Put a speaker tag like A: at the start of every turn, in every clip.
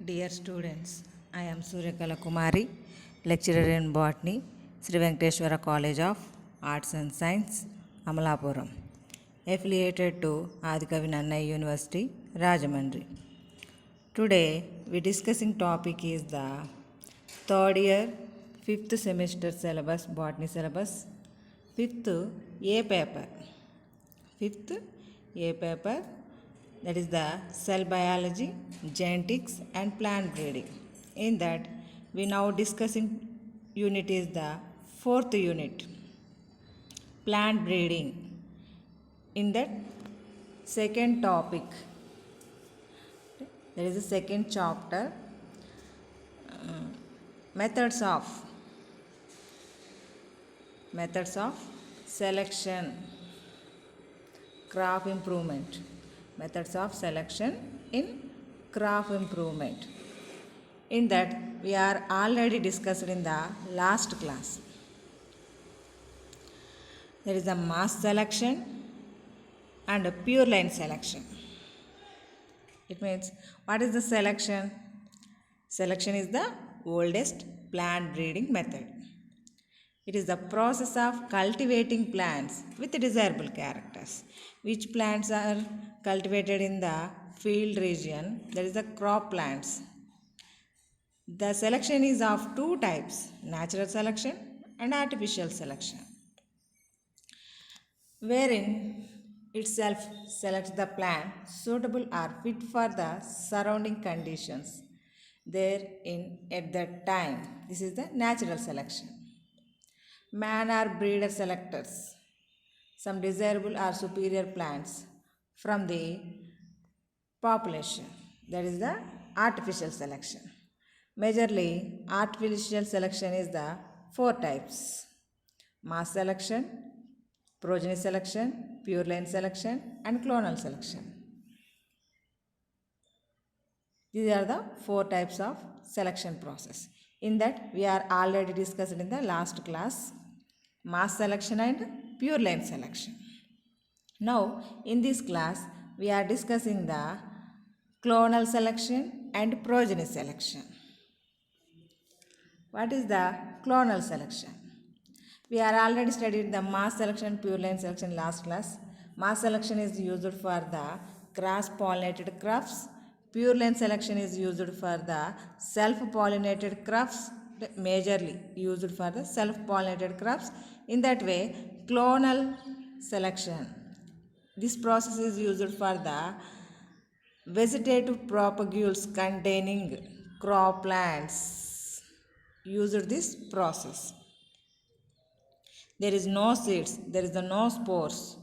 A: Dear students, I am Suryakala Kumari, lecturer in botany, Sri Venkateshwara College of Arts and Science, Amalapuram, affiliated to Adikavi Nannai University, Rajahmundry. Today, we discussing topic is the third year, 5th semester syllabus, botany syllabus, 5th A paper. 5th A paper, that is the cell biology, genetics and plant breeding. In that, we now discussing unit is the 4th unit, plant breeding. In that second topic, there is a second chapter, methods of selection, crop improvement, methods of selection in crop improvement. In that, we are already discussed in the last class. There is a mass selection and a pure line selection. It means, what is the selection? Selection is the oldest plant breeding method. It is the process of cultivating plants with desirable characters. Which plants are cultivated in the field region? That is the crop plants. The selection is of two types, natural selection and artificial selection, wherein itself selects the plant suitable or fit for the surrounding conditions therein at that time. This is the natural selection. Man or breeder selectors some desirable or superior plants from the population. That is the artificial selection. Majorly, artificial selection is the four types: mass selection, progeny selection, pure line selection, and clonal selection. These are the four types of selection process. In that, we are already discussed in the last class, mass selection and pure line selection. Now, in this class, we are discussing the clonal selection and progeny selection. What is the clonal selection? We are already studied the mass selection, pure line selection last class. Mass selection is used for the cross-pollinated crops. Pure line selection is used for the self-pollinated crops, majorly used for the self-pollinated crops. In that way, clonal selection, this process is used for the vegetative propagules containing crop plants. Used this process. There is no seeds, there is no spores,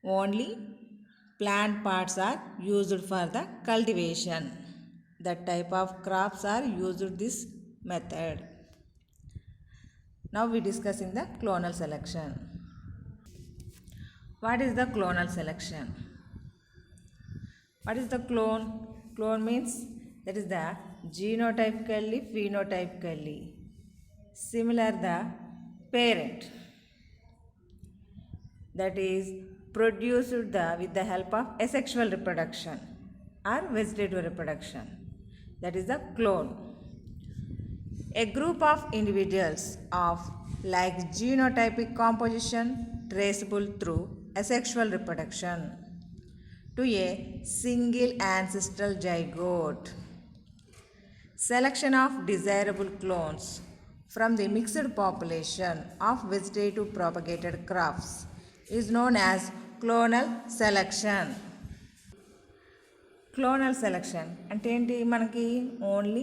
A: only plant parts are used for the cultivation. That type of crops are used this method. Now we discussing the clonal selection. What is the clonal selection? What is the clone? Clone means that is the genotypically, phenotypically similar the parent, that is produced with the help of asexual reproduction or vegetative reproduction. That is the clone. A group of individuals of like genotypic composition traceable through asexual reproduction to a single ancestral zygote. Selection of desirable clones from the mixed population of vegetative propagated crops is known as clonal selection. Clonal selection అంటే ఏంటి? మనకి only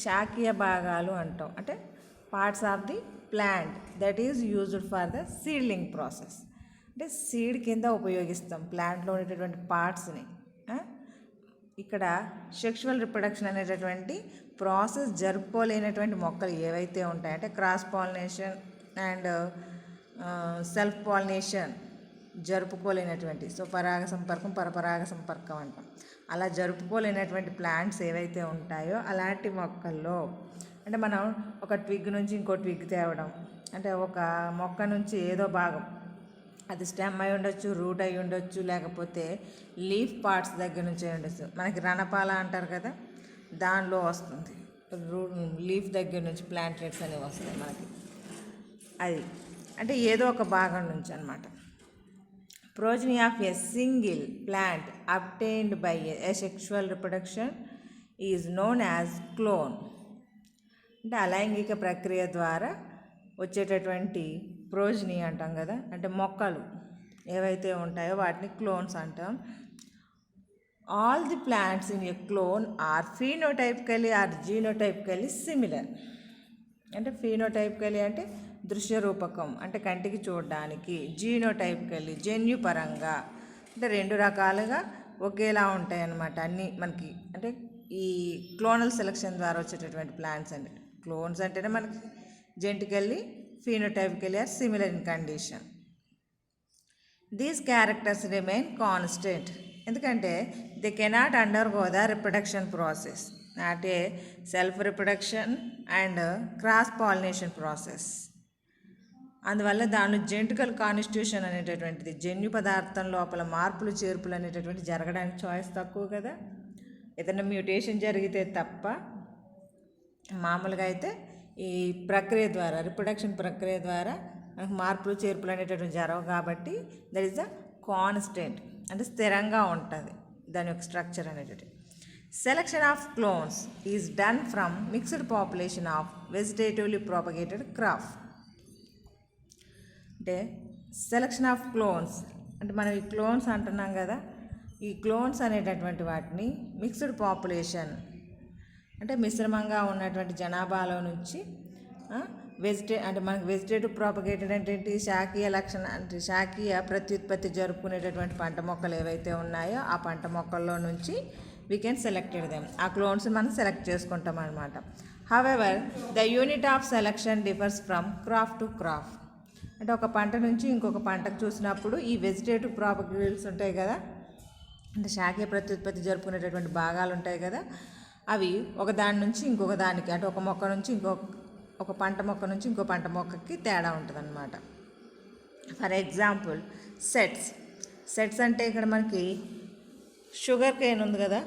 A: శాఖీయ భాగాలు అంటాం, అంటే parts of the plant that is used for the seedling process. అంటే seed కింద ఉపయోగిస్తాం ప్లాంట్లో ఉండేటటువంటి పార్ట్స్ని. ఇక్కడ సెక్షువల్ రిప్రొడక్షన్ అనేటటువంటి ప్రాసెస్ జరుపుకోలేనటువంటి మొక్కలు ఏవైతే ఉంటాయో, అంటే cross pollination and self pollination జరుపుకోలేనటువంటి, సో పరాగ సంపర్కం పరపరాగ సంపర్కం అంటాం. అలా జరుపుకోలేనటువంటి ప్లాంట్స్ ఏవైతే ఉంటాయో అలాంటి మొక్కల్లో, అంటే మనం ఒక ట్విగ్ నుంచి ఇంకో ట్విగ్ తేవడం, అంటే ఒక మొక్క నుంచి ఏదో భాగం, అది స్టెమ్ అయి ఉండొచ్చు, రూట్ అయి ఉండొచ్చు, లేకపోతే లీఫ్ పార్ట్స్ దగ్గర నుంచి అయి ఉండొచ్చు. మనకి రణపాల అంటారు కదా, దానిలో వస్తుంది. లీఫ్ దగ్గర నుంచి ప్లాంట్లెట్స్ అనేవి వస్తాయి మనకి. అది అంటే ఏదో ఒక భాగం నుంచి అనమాట. progeny of a single plant obtained by a sexual reproduction is known as clone. అంటే అలైంగిక ప్రక్రియ ద్వారా వచ్చేటటువంటి ప్రోజనీ అంటాం కదా, అంటే మొక్కలు ఏవైతే ఉంటాయో వాటిని క్లోన్స్ అంటాం. All the plants in a clone are phenotypically or genotypically similar. అంటే ఫీనోటైపికలీ అంటే దృశ్య రూపకం, అంటే కంటికి చూడడానికి, జీనోటైపికలీ జన్యుపరంగా అంటే రెండు రకాలుగా ఒకేలా ఉంటాయి అన్నమాట అన్నీ మనకి. అంటే ఈ క్లోనల్ సెలెక్షన్ ద్వారా వచ్చేటటువంటి ప్లాంట్స్ అంటే క్లోన్స్ అంటేనే మనకి genetically phenotypically are similar in condition. These characters remain constant ఎందుకంటే they cannot undergo the reproduction process, not a self reproduction and cross pollination process. అందువల్ల దానిలో జెనెటికల్ కాన్స్టిట్యూషన్ అనేటటువంటిది, జన్యు పదార్థం లోపల మార్పులు చేర్పులు అనేటటువంటి జరగడానికి చాయిస్ తక్కువ కదా. ఏదైనా మ్యూటేషన్ జరిగితే తప్ప మామూలుగా అయితే ఈ ప్రక్రియ ద్వారా, రిప్రొడక్షన్ ప్రక్రియ ద్వారా మనకు మార్పులు చేర్పులు అనేటటువంటి జరగవు కాబట్టి దట్ ఈస్ ద కాన్స్టెంట్, అంటే స్థిరంగా ఉంటుంది దాని యొక్క స్ట్రక్చర్ అనేటటువంటి. Selection of clones is done from mixed population of vegetatively propagated crop. అంటే సెలెక్షన్ ఆఫ్ క్లోన్స్ అంటే మనం ఈ క్లోన్స్ అంటున్నాం కదా, ఈ క్లోన్స్ అనేటటువంటి వాటిని మిక్స్డ్ పాపులేషన్ అంటే మిశ్రమంగా ఉన్నటువంటి జనాభాలో నుంచి అంటే మనకి వెజిటేటివ్ ప్రాపగేటెడ్ అంటే ఏంటి, శాఖీయ లక్షణ అంటే శాఖీయ ప్రత్యుత్పత్తి జరుపుకునేటటువంటి పంట మొక్కలు ఏవైతే ఉన్నాయో ఆ పంట మొక్కల్లో నుంచి వీ కెన్ సెలెక్టెడ్ దెమ్, ఆ క్లోన్స్ మనం సెలెక్ట్ చేసుకుంటాం అనమాట. However the unit of selection differs from crop to crop. అంటే ఒక పంట నుంచి ఇంకొక పంటకు చూసినప్పుడు ఈ వెజిటేటివ్ ప్రాపగేట్స్ ఉంటాయి కదా, అంటే శాఖీయ ప్రత్యుత్పత్తి జరుపుకునేటటువంటి భాగాలు ఉంటాయి కదా, అవి ఒక దాని నుంచి ఇంకొక దానికి, అంటే ఒక మొక్క నుంచి ఒక పంట మొక్క నుంచి ఇంకో పంట మొక్కకి తేడా ఉంటుంది అన్నమాట. ఫర్ ఎగ్జాంపుల్ సెట్స్ అంటే ఇక్కడ మనకి షుగర్ కేన్ ఉంది కదా,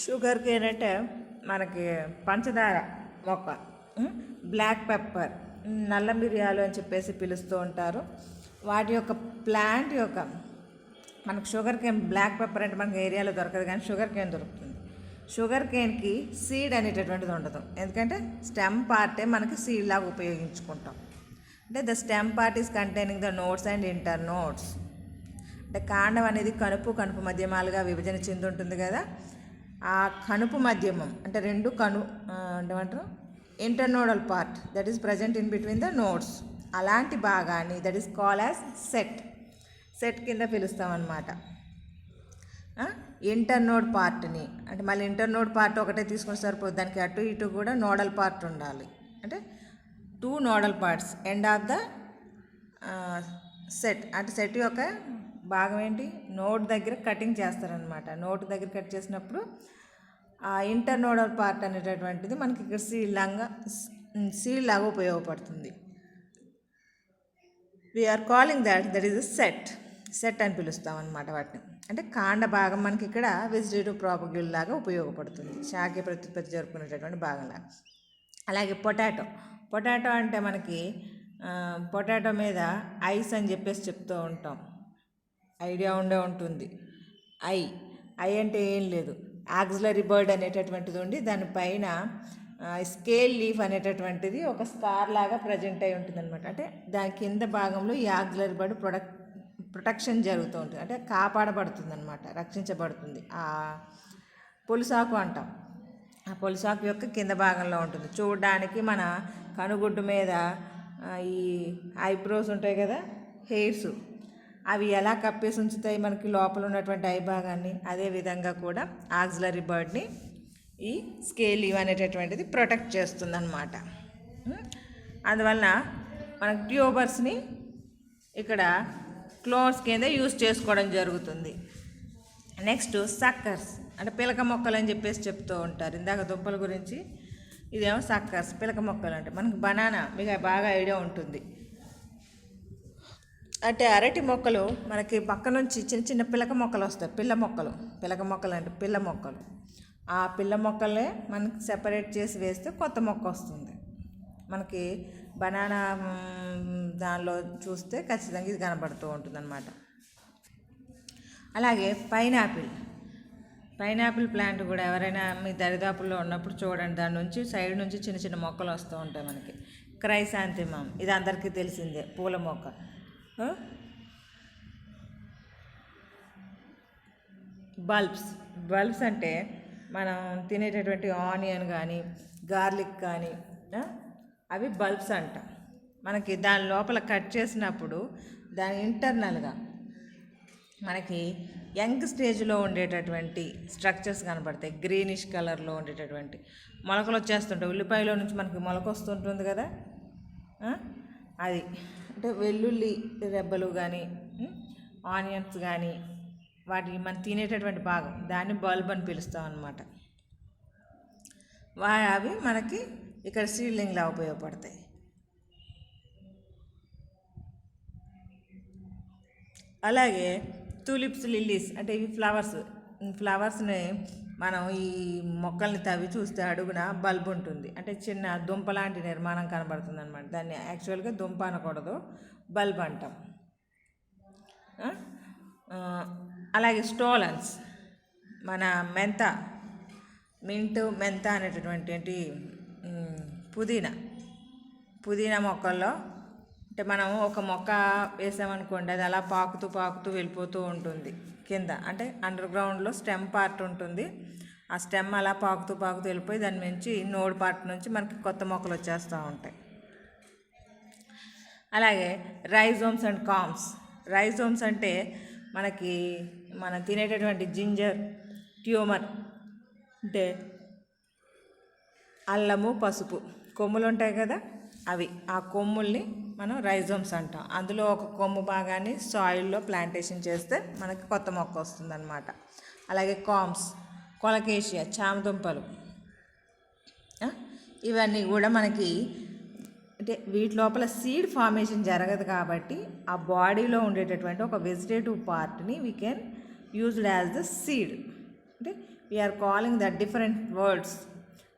A: షుగర్ కేన్ అంటే మనకి పంచదార మొక్క, బ్లాక్ పెప్పర్, నల్ల మిరియాలు అని చెప్పేసి పిలుస్తూ ఉంటారు. వాటి యొక్క ప్లాంట్ యొక్క మనకు షుగర్ కేన్, బ్లాక్ పెప్పర్ అంటే మనకి ఏరియాలో దొరకదు కానీ షుగర్ కేన్ దొరుకుతుంది. షుగర్ కేన్కి సీడ్ అనేటటువంటిది ఉండదు, ఎందుకంటే స్టెమ్ పార్టే మనకి సీడ్ లాగా ఉపయోగించుకుంటాం. అంటే the stem part is containing the notes and inter notes. అంటే కాండం అనేది కనుపు మధ్యమాలుగా విభజన చెంది ఉంటుంది కదా, ఆ కనుపు మధ్యమం అంటే రెండు ఏమంటారు internodal part that is present in between the notes, అలాంటి భాగాన్ని that is call as set కింద పిలుస్తాం అన్నమాట. ఇంటర్నోడ్ పార్ట్ని అంటే మళ్ళీ ఇంటర్నోడ్ పార్ట్ ఒకటే తీసుకుని సరిపోదు, దానికి అటు ఇటు కూడా నోడల్ పార్ట్ ఉండాలి. అంటే 2 nodal parts end of the set. అంటే సెట్ యొక్క భాగం ఏంటి, నోడ్ దగ్గర కటింగ్ చేస్తారనమాట. నోట్ దగ్గర కట్ చేసినప్పుడు ఆ ఇంటర్నోడల్ పార్ట్ అనేటటువంటిది మనకి ఇక్కడ సీడ్ లాగా ఉపయోగపడుతుంది. We are calling that is a set అని పిలుస్తాం అన్నమాట వాటిని. అంటే కాండ భాగం మనకి ఇక్కడ వెజిటేటివ్ ప్రాపగేట్ లాగా ఉపయోగపడుతుంది, శాఖీయ ప్రత్యుత్పత్తి జరుపుకునేటటువంటి భాగంలాగా. అలాగే పొటాటో అంటే మనకి పొటాటో మీద ఐస్ అని చెప్పేసి చెప్తూ ఉంటాం, ఐడియా ఉంటుంది. ఐ అంటే ఏం లేదు, యాక్సిలరీ బర్డ్ అనేటటువంటిది ఉండి దానిపైన స్కేల్ లీఫ్ అనేటటువంటిది ఒక స్టార్ లాగా ప్రజెంట్ అయి ఉంటుంది అనమాట. అంటే దాని కింద భాగంలో ఈ యాక్సిలరీ బర్డ్ ప్రొటెక్షన్ జరుగుతూ ఉంటుంది, అంటే కాపాడబడుతుంది అనమాట, రక్షించబడుతుంది. ఆ పొలుసాకు అంటాం, ఆ పొలుసాకు యొక్క కింద భాగంలో ఉంటుంది. చూడడానికి మన కనుగుడ్డు మీద ఈ ఐబ్రోస్ ఉంటాయి కదా, హెయిర్స్, అవి ఎలా కప్పేసి ఉంచుతాయి మనకి లోపల ఉన్నటువంటి ఐ భాగాన్ని, అదే విధంగా కూడా ఆక్సిలరీ బర్డ్ని ఈ స్కేల్ లీవ్ అనేటటువంటిది ప్రొటెక్ట్ చేస్తుంది అన్నమాట. అందువలన మనకు ట్యూబర్స్ని ఇక్కడ క్లోన్స్ కింద యూజ్ చేసుకోవడం జరుగుతుంది. నెక్స్ట్ సక్కర్స్ అంటే పిలక మొక్కలు అని చెప్పేసి చెప్తూ ఉంటారు. ఇందాక దుంపల గురించి, ఇదేమో సక్కర్స్ పిలక మొక్కలు. అంటే మనకు బనానా మీకు బాగా ఐడియా ఉంటుంది, అంటే అరటి మొక్కలు మనకి పక్క నుంచి చిన్న చిన్న పిలక మొక్కలు వస్తాయి, పిల్ల మొక్కలు అంటే పిల్ల మొక్కలు. ఆ పిల్ల మొక్కలే మనకి సెపరేట్ చేసి వేస్తే కొత్త మొక్క వస్తుంది. మనకి బనానా దానిలో చూస్తే ఖచ్చితంగా ఇది కనబడుతూ ఉంటుందన్నమాట. అలాగే పైనాపిల్ ప్లాంట్ కూడా ఎవరైనా మీ దరిదాపుల్లో ఉన్నప్పుడు చూడండి, దాని నుంచి సైడ్ నుంచి చిన్న చిన్న మొక్కలు వస్తూ ఉంటాయి మనకి. క్రైసాంతిమం ఇది అందరికీ తెలిసిందే, పూల మొక్క. బల్బ్స్ అంటే మనం తినేటటువంటి ఆనియన్ కానీ గార్లిక్ కానీ అవి బల్బ్స్ అంటాం. మనకి దాని లోపల కట్ చేసినప్పుడు దాని ఇంటర్నల్గా మనకి యంగ్ స్టేజ్లో ఉండేటటువంటి స్ట్రక్చర్స్ కనబడతాయి. గ్రీనిష్ కలర్లో ఉండేటటువంటి మొలకలు వచ్చేస్తుంటాయి. ఉల్లిపాయలో నుంచి మనకి మొలక వస్తుంటుంది కదా, అది అంటే వెల్లుల్లి రెబ్బలు కానీ ఆనియన్స్ కానీ వాటి మనం తినేటటువంటి భాగం, దాన్ని బల్బ్ అని పిలుస్తాం అన్నమాట. అవి మనకి ఇక్కడ సీడ్లింగ్లా ఉపయోగపడతాయి. అలాగే టులిప్స్, లిల్లీస్ అంటే ఇవి ఫ్లవర్స్ని మనం ఈ మొక్కల్ని తవ్వి చూస్తే అడుగున బల్బ్ ఉంటుంది. అంటే చిన్న దుంప లాంటి నిర్మాణం కనబడుతుంది అనమాట. దాన్ని యాక్చువల్గా దుంప అనకూడదు, బల్బ్ అంటాం. అలాగే స్టోలన్స్, మన మెంత అనేటటువంటి పుదీనా మొక్కల్లో అంటే మనం ఒక మొక్క వేసామనుకోండి, అది అలా పాకుతూ వెళ్ళిపోతూ ఉంటుంది కింద. అంటే అండర్ గ్రౌండ్లో స్టెమ్ పార్ట్ ఉంటుంది. ఆ స్టెమ్ అలా పాకుతూ వెళ్ళిపోయి దాని నుంచి నోడ్ పార్ట్ నుంచి మనకి కొత్త మొక్కలు వచ్చేస్తూ ఉంటాయి. అలాగే రైజోమ్స్ అండ్ కామ్స్. రైజోమ్స్ అంటే మనం తినేటటువంటి జింజర్, ట్యూమర్ అంటే అల్లము, పసుపు కొమ్ములు ఉంటాయి కదా, అవి ఆ కొమ్ముల్ని మనం రైజోమ్స్ అంటాం. అందులో ఒక కొమ్ము భాగాన్ని సాయిల్లో ప్లాంటేషన్ చేస్తే మనకి కొత్త మొక్క వస్తుందన్నమాట. అలాగే కామ్స్, కొలకేషియా, చామదుంపలు, ఇవన్నీ కూడా మనకి అంటే వీటి లోపల సీడ్ ఫార్మేషన్ జరగదు కాబట్టి ఆ బాడీలో ఉండేటటువంటి ఒక వెజిటేటివ్ పార్ట్ని we can used as the seed. అంటే we are calling the different words.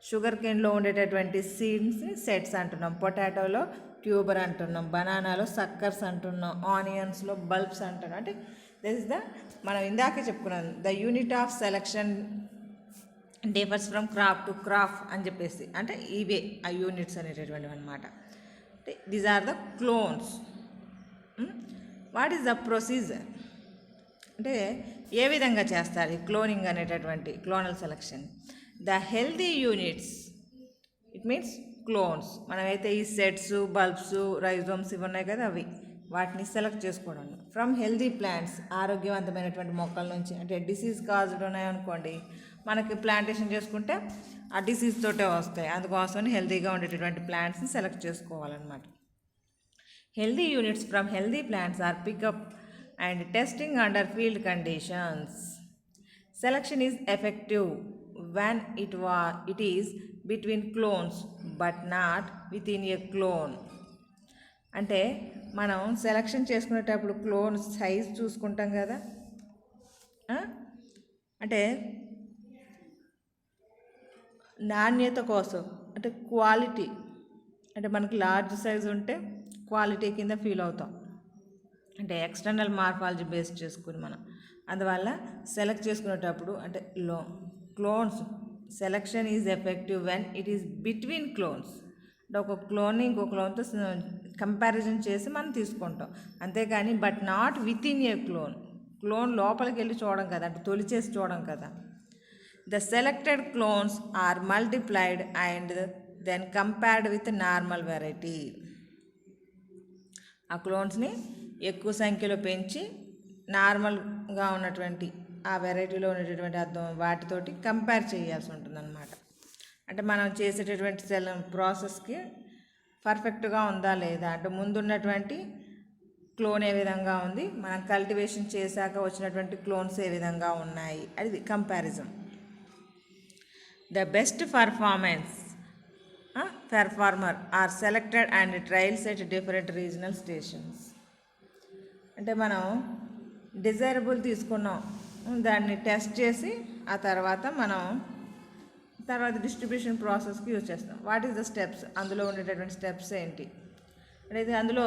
A: Sugar కేన్లో ఉండేటటువంటి సీడ్స్ని సెట్స్ అంటున్నాం, పొటాటోలో ట్యూబర్ అంటున్నాం, బనానాలో సక్కర్స్ అంటున్నాం, ఆనియన్స్లో బల్బ్స్ అంటున్నాం. అంటే దిస్ ఇస్ మనం ఇందాకే చెప్పుకున్నాం, the unit of selection differs from crop to crop అని చెప్పేసి. అంటే ఇవే ఆ యూనిట్స్ అనేటటువంటివి అనమాట. These are the clones. What is the procedure అంటే ఏ విధంగా చేస్తారు ఈ క్లోనింగ్ అనేటటువంటి clonal selection? The healthy units, it means clones, మనమైతే ఈ సెట్స్, బల్బ్స్, రైజోమ్స్ ఇవి ఉన్నాయి కదా, వాటిని సెలెక్ట్ చేసుకోవడం ఫ్రమ్ హెల్దీ ప్లాంట్స్, ఆరోగ్యవంతమైనటువంటి మొక్కల నుంచి. అంటే డిసీజ్ కాజ్డ్ ఉన్నాయనుకోండి, మనకి ప్లాంటేషన్ చేసుకుంటే ఆ డిసీజ్ తోటే వస్తాయి. అందుకోసమని హెల్తీగా ఉండేటటువంటి ప్లాంట్స్ని సెలెక్ట్ చేసుకోవాలన్నమాట. Healthy units from healthy plants are pick up and testing under field conditions. Selection is effective when it is between clones but not within a clone. అంటే మనం సెలక్షన్ చేసుకునేటప్పుడు క్లోన్ సైజ్ చూసుకుంటాం కదా, అంటే నాణ్యత కోసం, అంటే క్వాలిటీ, అంటే మనకి లార్జ్ సైజ్ ఉంటే క్వాలిటీ కింద ఫీల్ అవుతాం, అంటే ఎక్స్టర్నల్ మార్ఫాలజీ బేస్ చేసుకుని మనం. అందువల్ల సెలెక్ట్ చేసుకునేటప్పుడు అంటే clones selection is effective when it is between clones. అంటే ఒక క్లోన్ని ఇంకో క్లోన్తో కంపారిజన్ చేసి మనం తీసుకుంటాం, అంతేకాని but not within a clone లోపలికి వెళ్ళి చూడడం కదా, అంటే తొలిచేసి చూడడం కదా. The selected clones are multiplied and then compared with normal variety. ఆ క్లోన్స్ని ఎక్కువ సంఖ్యలో పెంచి నార్మల్గా ఉన్నటువంటి ఆ వెరైటీలో ఉండేటటువంటి అర్థం వాటితోటి కంపేర్ చేయాల్సి ఉంటుందన్నమాట. అంటే మనం చేసేటటువంటి ప్రాసెస్కి పర్ఫెక్ట్గా ఉందా లేదా, అంటే ముందున్నటువంటి క్లోన్ ఏ విధంగా ఉంది, మనం కల్టివేషన్ చేశాక వచ్చినటువంటి క్లోన్స్ ఏ విధంగా ఉన్నాయి, అది comparison. The best performer are selected and trials at different regional stations. అంటే మనం డిజైరబుల్ తీసుకున్నాం, దాన్ని టెస్ట్ చేసి ఆ తర్వాత మనం తర్వాత డిస్ట్రిబ్యూషన్ ప్రాసెస్కి యూజ్ చేస్తాం. వాట్ ఈస్ ద స్టెప్స్, అందులో ఉండేటటువంటి స్టెప్స్ ఏంటి అనేది, అందులో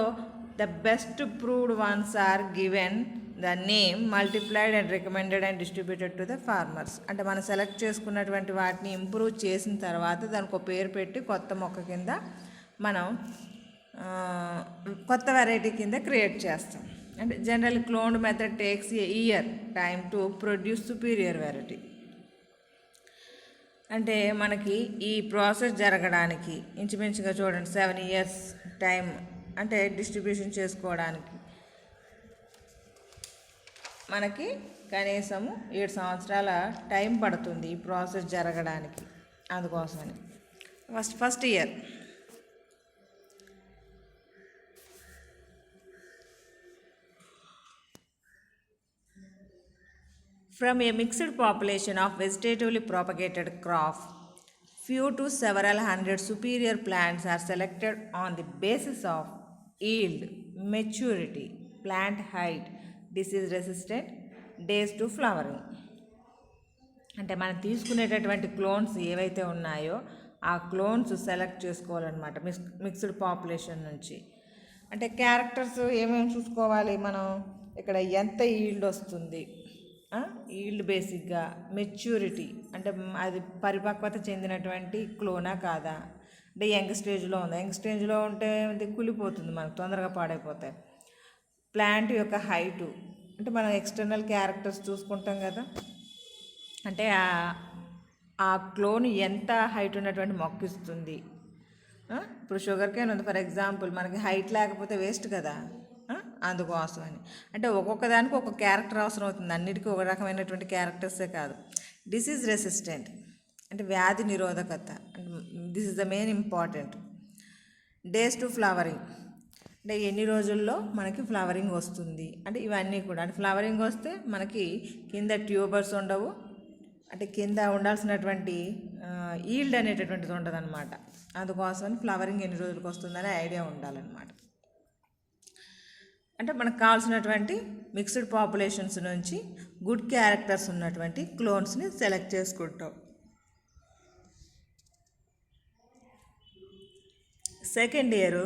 A: the best proved ones are given the name, multiplied and recommended and distributed to the farmers. అంటే మనం సెలెక్ట్ చేసుకున్నటువంటి వాటిని ఇంప్రూవ్ చేసిన తర్వాత దానికి ఒక పేరు పెట్టి కొత్త మొక్క కింద మనం కొత్త వెరైటీ కింద క్రియేట్ చేస్తాం. అంటే general cloned method takes A year time to produce superior variety. అంటే మనకి ఈ ప్రాసెస్ జరగడానికి ఇంచుమించుగా చూడండి 7 years టైం, అంటే డిస్ట్రిబ్యూషన్ చేసుకోవడానికి మనకి కనీసము 7 సంవత్సరాల టైం పడుతుంది ఈ ప్రాసెస్ జరగడానికి. అందుకోసమని first year from a mixed population of vegetatively propagated crop, few to several hundred superior plants are selected on the basis of yield, maturity, plant height, disease resistant, days to flowering. అంటే మనం తీసుకునేటటువంటి clones ఏవైతే ఉన్నాయో ఆ clones select చేసుకోవాలన్నమాట mixed population నుంచి. అంటే characters ఏమేమి చూసుకోవాలి మనం, ఇక్కడ ఎంత ఈల్డ్ వస్తుంది, ఈల్డ్ బేసిక్గా, మెచ్యూరిటీ అంటే అది పరిపక్వత చెందినటువంటి క్లోనా కాదా, అంటే యంగ్ స్టేజ్లో ఉంది, యంగ్ స్టేజ్లో ఉంటే అది కులిపోతుంది, మనకు తొందరగా పాడైపోతాయి. ప్లాంట్ యొక్క హైటు, అంటే మనం ఎక్స్టర్నల్ క్యారెక్టర్స్ చూసుకుంటాం కదా, అంటే ఆ క్లోన్ ఎంత హైట్ ఉన్నటువంటి మొక్క ఇస్తుంది. ఇప్పుడు షుగర్ కేన్ ఉంది ఫర్ ఎగ్జాంపుల్, మనకి హైట్ లేకపోతే వేస్ట్ కదా, అందుకోసమని. అంటే ఒక్కొక్క దానికి ఒక క్యారెక్టర్ అవసరం అవుతుంది, అన్నిటికీ ఒక రకమైనటువంటి క్యారెక్టర్సే కాదు. డిసీజ్ రెసిస్టెంట్ అంటే వ్యాధి నిరోధకత, this is the main important. Days to flowering అంటే ఎన్ని రోజుల్లో మనకి ఫ్లవరింగ్ వస్తుంది, అంటే ఇవన్నీ కూడా. అంటే ఫ్లవరింగ్ వస్తే మనకి కింద ట్యూబర్స్ ఉండవు, అంటే కింద ఉండాల్సినటువంటి ఈల్డ్ అనేటటువంటిది ఉండదు అనమాట. అందుకోసమని ఫ్లవరింగ్ ఎన్ని రోజులకు వస్తుందనే ఐడియా ఉండాలన్నమాట. అంటే మనకు కావాల్సినటువంటి మిక్స్డ్ పాపులేషన్స్ నుంచి గుడ్ క్యారెక్టర్స్ ఉన్నటువంటి క్లోన్స్ని సెలెక్ట్ చేసుకుంటాం. Second year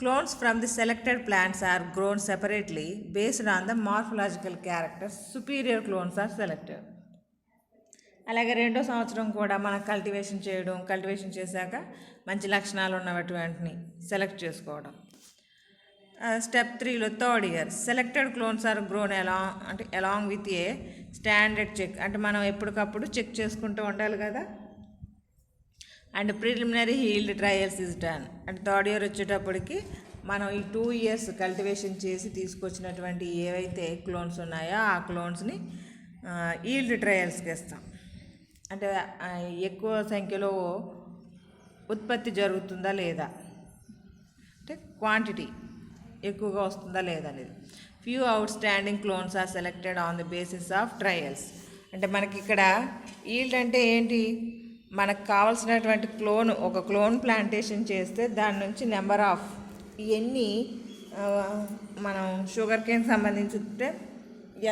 A: clones from the selected plants are grown separately based on the morphological characters, superior clones are selected. అలాగే రెండో సంవత్సరం కూడా మనం కల్టివేషన్ చేశాక మంచి లక్షణాలు ఉన్నటువంటిని సెలెక్ట్ చేసుకోవడం. స్టెప్ 3లో third year selected clones are grown along with a standard check, అంటే మనం ఎప్పటికప్పుడు చెక్ చేసుకుంటూ ఉండాలి కదా. And preliminary yield trials is done, అంటే థర్డ్ ఇయర్ వచ్చేటప్పటికి మనం ఈ 2 years కల్టివేషన్ చేసి తీసుకొచ్చినటువంటి ఏవైతే క్లోన్స్ ఉన్నాయో ఆ క్లోన్స్ని ఈల్డ్ ట్రయల్స్కి ఇస్తాం. అంటే ఎక్కువ సంఖ్యలో ఉత్పత్తి జరుగుతుందా లేదా, అంటే క్వాంటిటీ ఎక్కువగా వస్తుందా లేదా అనేది. Few outstanding clones are selected on the basis of trials. అంటే మనకి ఇక్కడ ఈల్డ్ అంటే ఏంటి, మనకు కావాల్సినటువంటి ఒక క్లోన్ ప్లాంటేషన్ చేస్తే దాని నుంచి నెంబర్ ఆఫ్ ఇవన్నీ మనం షుగర్ కేన్ సంబంధించుంటే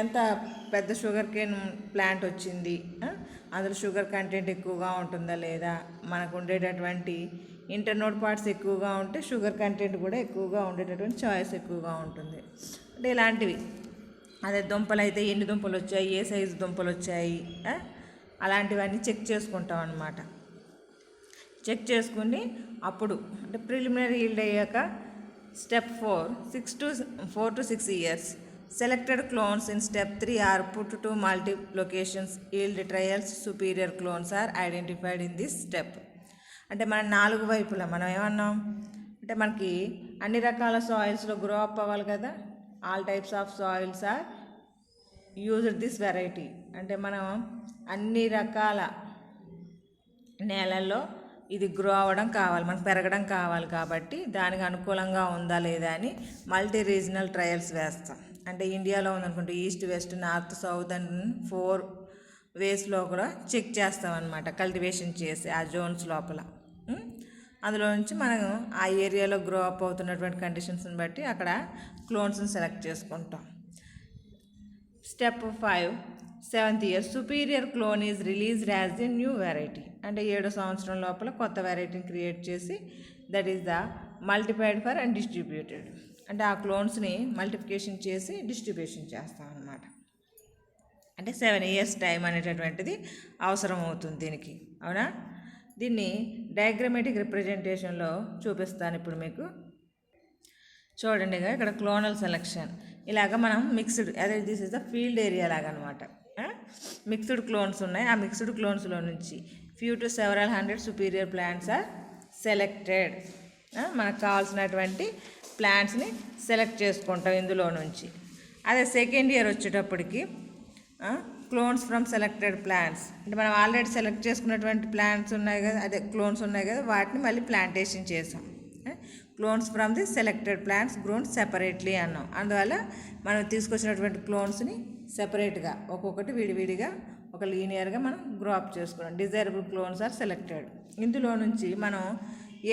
A: ఎంత పెద్ద షుగర్ కేన్ ప్లాంట్ వచ్చింది, అందులో షుగర్ కంటెంట్ ఎక్కువగా ఉంటుందా లేదా, మనకు ఉండేటటువంటి ఇంటర్నోడ్ పార్ట్స్ ఎక్కువగా ఉంటే షుగర్ కంటెంట్ కూడా ఎక్కువగా ఉండేటటువంటి చాయిస్ ఎక్కువగా ఉంటుంది. అంటే ఇలాంటివి, అదే దుంపలు అయితే ఎన్ని దుంపలు వచ్చాయి, ఏ సైజు దుంపలు వచ్చాయి, అలాంటివన్నీ చెక్ చేసుకుంటాం అన్నమాట. చెక్ చేసుకుని అప్పుడు అంటే ప్రిలిమినరీ ఈల్డ్ అయ్యాక step 4 to 6 years selected clones in step 3 are put to multiplications yield trials. Superior clones are identified in this step. అంటే మన 4 వైపులా మనం ఏమన్నాం అంటే మనకి అన్ని రకాల సాయిల్స్లో గ్రో అప్ అవ్వాలి కదా. All types of soils are used this variety. అంటే మనం అన్ని రకాల నేలల్లో ఇది గ్రో అవ్వడం కావాలి, మనకు పెరగడం కావాలి, కాబట్టి దానికి అనుకూలంగా ఉందా లేదా అని మల్టీ రీజనల్ ట్రయల్స్ వేస్తాం. అంటే ఇండియాలో ఉందనుకుంటే east, west, north, south and 4 వేస్లో కూడా చెక్ చేస్తామన్నమాట. కల్టివేషన్ చేసి ఆ జోన్స్ లోపల అందులో నుంచి మనం ఆ ఏరియాలో గ్రో అప్ అవుతున్నటువంటి కండిషన్స్ని బట్టి అక్కడ క్లోన్స్ని సెలెక్ట్ చేసుకుంటాం. Step 5 7th year superior clone is released as a new variety. అంటే 7వ సంవత్సరం లోపల కొత్త వెరైటీని క్రియేట్ చేసి that is the multiplied for and distributed. అంటే ఆ క్లోన్స్ని మల్టిప్లికేషన్ చేసి డిస్ట్రిబ్యూషన్ చేస్తాం అన్నమాట. అంటే 7 years టైం అనేటటువంటిది అవసరం అవుతుంది దీనికి, అవునా? దీన్ని డయాగ్రమాటిక్ రిప్రజెంటేషన్లో చూపిస్తాను ఇప్పుడు మీకు. చూడండి ఇక్కడ క్లోనల్ సెలెక్షన్ ఇలాగ మనం మిక్స్డ్, అదే this is the field area లాగా అనమాట. మిక్స్డ్ క్లోన్స్ ఉన్నాయి. ఆ మిక్స్డ్ క్లోన్స్లో నుంచి few to several hundred superior plants are selected. మనకు కావాల్సినటువంటి ప్లాంట్స్ని సెలెక్ట్ చేసుకుంటాం ఇందులో నుంచి. అదే సెకండ్ ఇయర్ వచ్చేటప్పటికి క్లోన్స్ ఫ్రమ్ సెలెక్టెడ్ ప్లాంట్స్, అంటే మనం ఆల్రెడీ సెలెక్ట్ చేసుకున్నటువంటి ప్లాంట్స్ ఉన్నాయి కదా, అదే క్లోన్స్ ఉన్నాయి కదా, వాటిని మళ్ళీ ప్లాంటేషన్ చేసాం. Clones from the selected plants grown separately అన్నాం. అందువల్ల మనం తీసుకొచ్చినటువంటి క్లోన్స్ని సెపరేట్గా ఒక్కొక్కటి విడివిడిగా ఒక లీనియర్గా మనం గ్రో అప్ చేసుకున్నాం. Desirable clones are selected. ఇందులో నుంచి మనం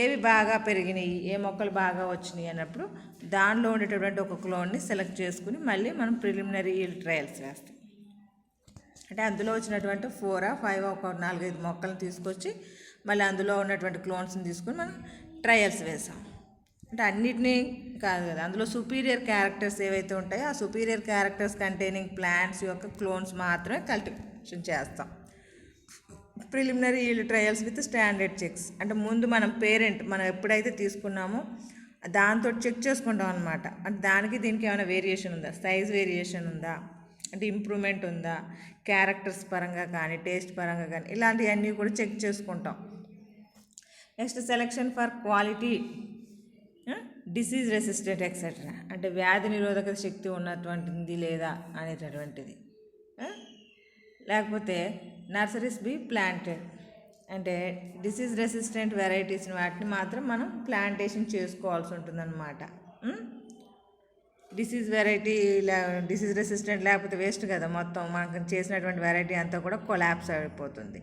A: ఏవి బాగా పెరిగినాయి, ఏ మొక్కలు బాగా వచ్చినాయి అన్నప్పుడు దానిలో ఉండేటటువంటి ఒక క్లోన్ని సెలెక్ట్ చేసుకుని మళ్ళీ మనం ప్రిలిమినరీ ఈల్డ్ ట్రయల్స్ వేస్తాం. అంటే అందులో వచ్చినటువంటి 4 or 5 ఒక 4-5 మొక్కలను తీసుకొచ్చి మళ్ళీ అందులో ఉన్నటువంటి క్లోన్స్ని తీసుకుని మనం ట్రయల్స్ వేసాం. అంటే అన్నిటినీ కాదు కదా, అందులో సుపీరియర్ క్యారెక్టర్స్ ఏవైతే ఉంటాయో ఆ సుపీరియర్ క్యారెక్టర్స్ కంటైనింగ్ ప్లాంట్స్ యొక్క క్లోన్స్ మాత్రమే కల్టివేషన్ చేస్తాం. Preliminary yield trials with standard checks, అంటే ముందు మనం మనం ఎప్పుడైతే తీసుకున్నామో దాంతో చెక్ చేసుకుంటాం అనమాట. అంటే దానికి దీనికి ఏమైనా వేరియేషన్ ఉందా, సైజ్ వేరియేషన్ ఉందా, అంటే ఇంప్రూవ్మెంట్ ఉందా, క్యారెక్టర్స్ పరంగా కానీ టేస్ట్ పరంగా కానీ ఇలాంటివన్నీ కూడా చెక్ చేసుకుంటాం. Next selection for quality, disease resistant etcetera, అంటే వ్యాధి నిరోధక శక్తి ఉన్నటువంటిది లేదా అనేటటువంటిది. లేకపోతే నర్సరీస్ బి ప్లాంటెడ్, అంటే డిసీజ్ రెసిస్టెంట్ వెరైటీస్ని వాటిని మాత్రం మనం ప్లాంటేషన్ చేసుకోవాల్సి ఉంటుందన్నమాట. డిసీజ్ రెసిస్టెంట్ లేకపోతే వేస్ట్ కదా, మొత్తం మనకు చేసినటువంటి వెరైటీ అంతా కూడా కొలాప్స్ అయిపోతుంది.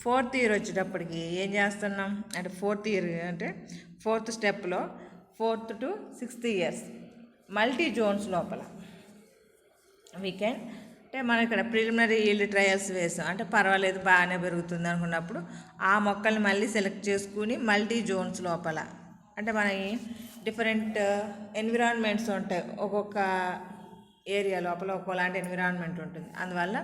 A: 4th year వచ్చేటప్పటికి ఏం చేస్తున్నాం అంటే 4th year అంటే 4th స్టెప్లో 4th to 6th years multi zones లోపల వీకెండ్, అంటే మనం ఇక్కడ ప్రిలిమినరీ ఈల్డ్ ట్రయల్స్ వేసాం. అంటే పర్వాలేదు బాగానే పెరుగుతుంది అనుకున్నప్పుడు ఆ మొక్కల్ని మళ్ళీ సెలెక్ట్ చేసుకుని మల్టీ జోన్స్ లోపల, అంటే మన డిఫరెంట్ ఎన్విరాన్మెంట్స్ ఉంటాయి, ఒక్కొక్క ఏరియా లోపల ఒక్కోలాంటి ఎన్విరాన్మెంట్ ఉంటుంది. అందువల్ల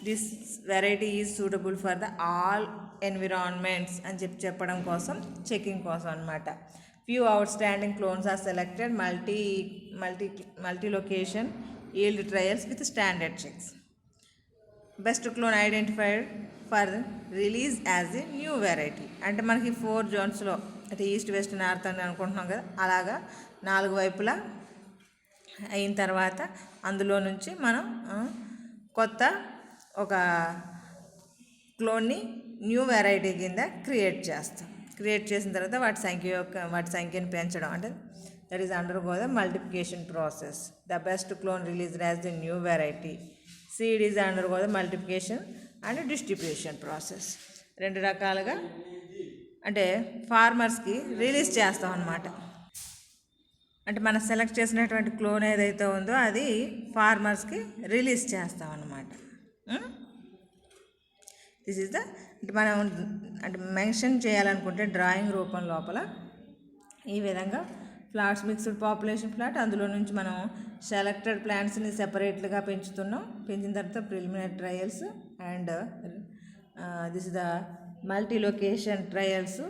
A: this variety is suitable for the all environments అని చెప్పడం కోసం, చెకింగ్ కోసం అనమాట. Few outstanding clones are selected multi location yield trials with standard checks. Best clone identified for release as a new variety, అంటే మనకి 4 జోన్స్లో, అంటే east west north అని అనుకుంటున్నాం కదా, అలాగా 4 వైపులా అయిన తర్వాత అందులో నుంచి మనం కొత్త ఒక క్లోన్ని న్యూ వెరైటీ కింద క్రియేట్ చేస్తాం. క్రియేట్ చేసిన తర్వాత వాటి సంఖ్యను పెంచడం, అంటే that is undergo the multiplication process. The best clone released as the new variety. Seed is undergo the multiplication and distribution process. 2 రకాలుగా అంటే ఫార్మర్స్కి రిలీజ్ చేస్తాం అన్నమాట. అంటే మనం సెలెక్ట్ చేసినటువంటి క్లోన్ ఏదైతే ఉందో అది ఫార్మర్స్కి రిలీజ్ చేస్తాం అన్నమాట. దిస్ ఈజ్ ద, అంటే మనం అంటే మెన్షన్ చేయాలనుకుంటే డ్రాయింగ్ రూపం లోపల ఈ విధంగా ప్లాట్స్, మిక్స్డ్ పాపులేషన్ ప్లాట్, అందులో నుంచి మనం సెలెక్టెడ్ ప్లాంట్స్ని సెపరేట్లుగా పెంచుతున్నాం. పెంచిన తర్వాత preliminary trials and this is the multi location trials,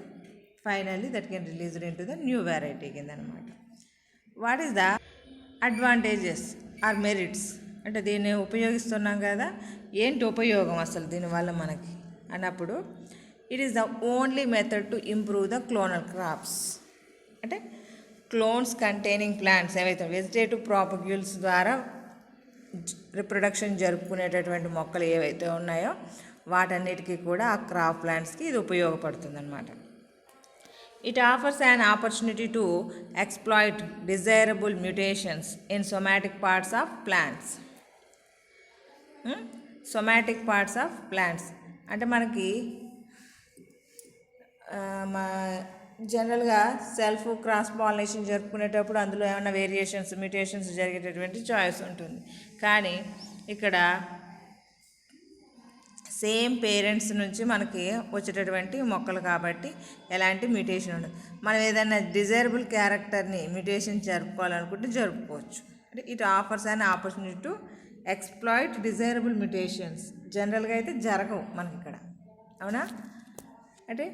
A: finally that can released into the new variety కింద అనమాట. What is the advantages or merits, అంటే దీన్ని ఉపయోగిస్తున్నాం కదా, ఏంటి ఉపయోగం అసలు దీనివల్ల మనకి అన్నప్పుడు, it is the only method to improve the clonal crops. అంటే క్లోన్స్ కంటైనింగ్ ప్లాంట్స్ ఏవైతే వెజిటేటివ్ ప్రాపగ్యూల్స్ ద్వారా రిప్రొడక్షన్ జరుపుకునేటటువంటి మొక్కలు ఏవైతే ఉన్నాయో వాటన్నిటికీ కూడా ఆ క్రాప్ ప్లాంట్స్కి ఇది ఉపయోగపడుతుంది అన్నమాట. It offers an opportunity to exploit desirable mutations in somatic parts of plants. Somatic parts of plants అంటే మనకి జనరల్గా సెల్ఫ్ క్రాస్ పాలినేషన్ జరుపుకునేటప్పుడు అందులో ఏమైనా వేరియేషన్స్, మ్యూటేషన్స్ జరిగేటటువంటి చాయిస్ ఉంటుంది. కానీ ఇక్కడ సేమ్ పేరెంట్స్ నుంచి మనకి వచ్చేటటువంటి మొక్కలు కాబట్టి ఎలాంటి మ్యూటేషన్ ఉండదు. మనం ఏదైనా డిజైరబుల్ క్యారెక్టర్ని మ్యూటేషన్ జరుపుకోవాలనుకుంటే జరుపుకోవచ్చు. అంటే it offers an opportunity to exploit desirable mutations. జనరల్గా అయితే జరగవు మనకి ఇక్కడ, అవునా? అంటే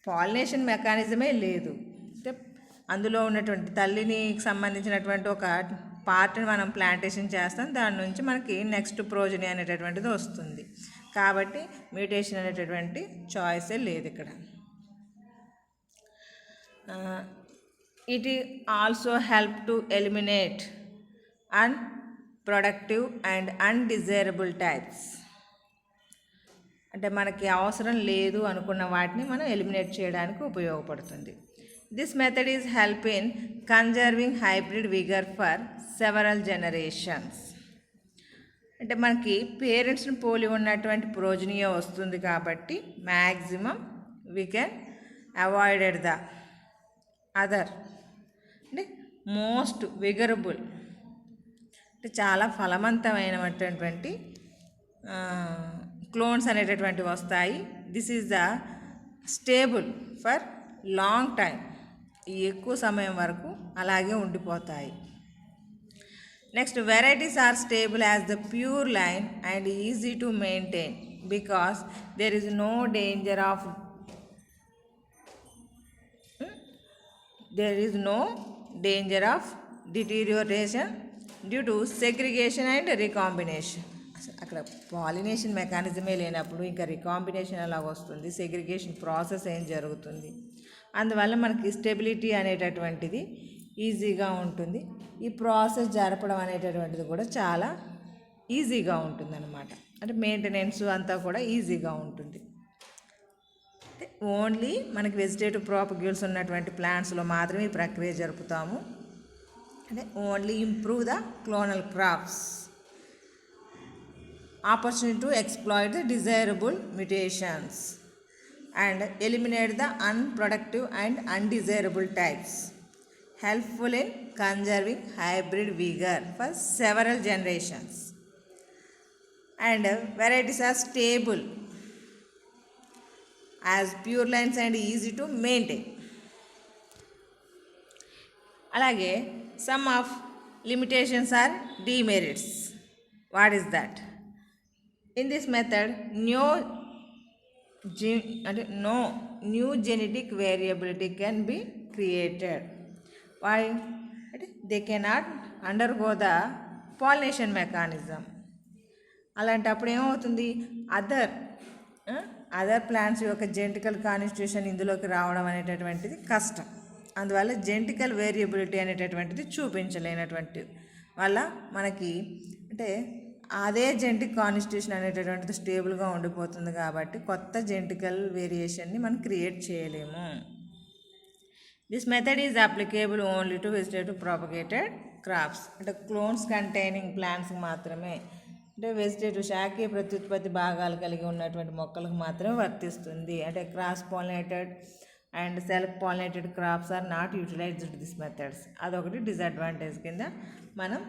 A: పాలినేషన్ మెకానిజమే లేదు. అంటే అందులో ఉన్నటువంటి తల్లిని సంబంధించినటువంటి ఒక పార్ట్ని మనం ప్లాంటేషన్ చేస్తాం, దాని నుంచి మనకి నెక్స్ట్ ప్రోజని అనేటటువంటిది వస్తుంది. కాబట్టి మ్యూటేషన్ అనేటటువంటి చాయిసే లేదు ఇక్కడ. It also help to eliminate unproductive and undesirable types. అంటే మనకి అవసరం లేదు అనుకున్న వాటిని మనం ఎలిమినేట్ చేయడానికి ఉపయోగపడుతుంది. This method is help in conserving hybrid vigour for several generations. అంటే మనకి పేరెంట్స్ని పోలి ఉన్నటువంటి ప్రోజనియో వస్తుంది కాబట్టి maximum we can avoided the other అంటే మోస్ట్ విగరబుల్, అంటే చాలా ఫలవంతమైనటువంటి క్లోన్స్ అనేటటువంటివి వస్తాయి. This is the stable for long time, ఎక్కువ సమయం వరకు అలాగే ఉండిపోతాయి. Next, varieties are stable as the pure line and easy to maintain because there is no danger of deterioration due to segregation and recombination. అక్కడ pollination మెకానిజమే లేనప్పుడు ఇంకా recombination ఎలా వస్తుంది, సెగ్రిగేషన్ ప్రాసెస్ ఏం జరుగుతుంది. అందువల్ల మనకి స్టెబిలిటీ అనేటటువంటిది ఈజీగా ఉంటుంది. ఈ ప్రాసెస్ జరపడం అనేటటువంటిది కూడా చాలా ఈజీగా ఉంటుంది అన్నమాట. అంటే మెయింటెనెన్స్ అంతా కూడా ఈజీగా ఉంటుంది. అంటే ఓన్లీ మనకి వెజిటేటివ్ ప్రాపగ్యూల్స్ ఉన్నటువంటి ప్లాంట్స్లో మాత్రమే ఈ ప్రక్రియ జరుపుతాము. అంటే only improve the clonal crops, opportunity to exploit the desirable mutations and eliminate the unproductive and undesirable types, helpful in conserving hybrid vigor for several generations, and varieties are stable as pure lines and easy to maintain. Alage some of limitations are demerits. What is that? In this method, no new genetic variability can be created. Why? They cannot undergo the pollination mechanism. అలాంటప్పుడు ఏమవుతుంది, other plants యొక్క genetical constitution ఇందులోకి రావడం అనేటటువంటిది కష్టం. అందువల్ల genetical variability అనేటటువంటిది చూపించలేనటువంటి వల్ల మనకి అంటే అదే జెనెటిక్ కాన్స్టిట్యూషన్ అనేటటువంటిది స్టేబుల్గా ఉండిపోతుంది. కాబట్టి కొత్త జెనెటికల్ వేరియేషన్ని మనం క్రియేట్ చేయలేము. This method is applicable only to vegetative propagated crops. అంటే క్లోన్స్ కంటైనింగ్ ప్లాంట్స్కి మాత్రమే, అంటే వెజిటేటివ్ శాఖీయ ప్రత్యుత్పత్తి భాగాలు కలిగి ఉన్నటువంటి మొక్కలకు మాత్రమే వర్తిస్తుంది. అంటే cross pollinated and self pollinated crops are not utilized this methods. అదొకటి డిసడ్వాంటేజ్ కింద మనం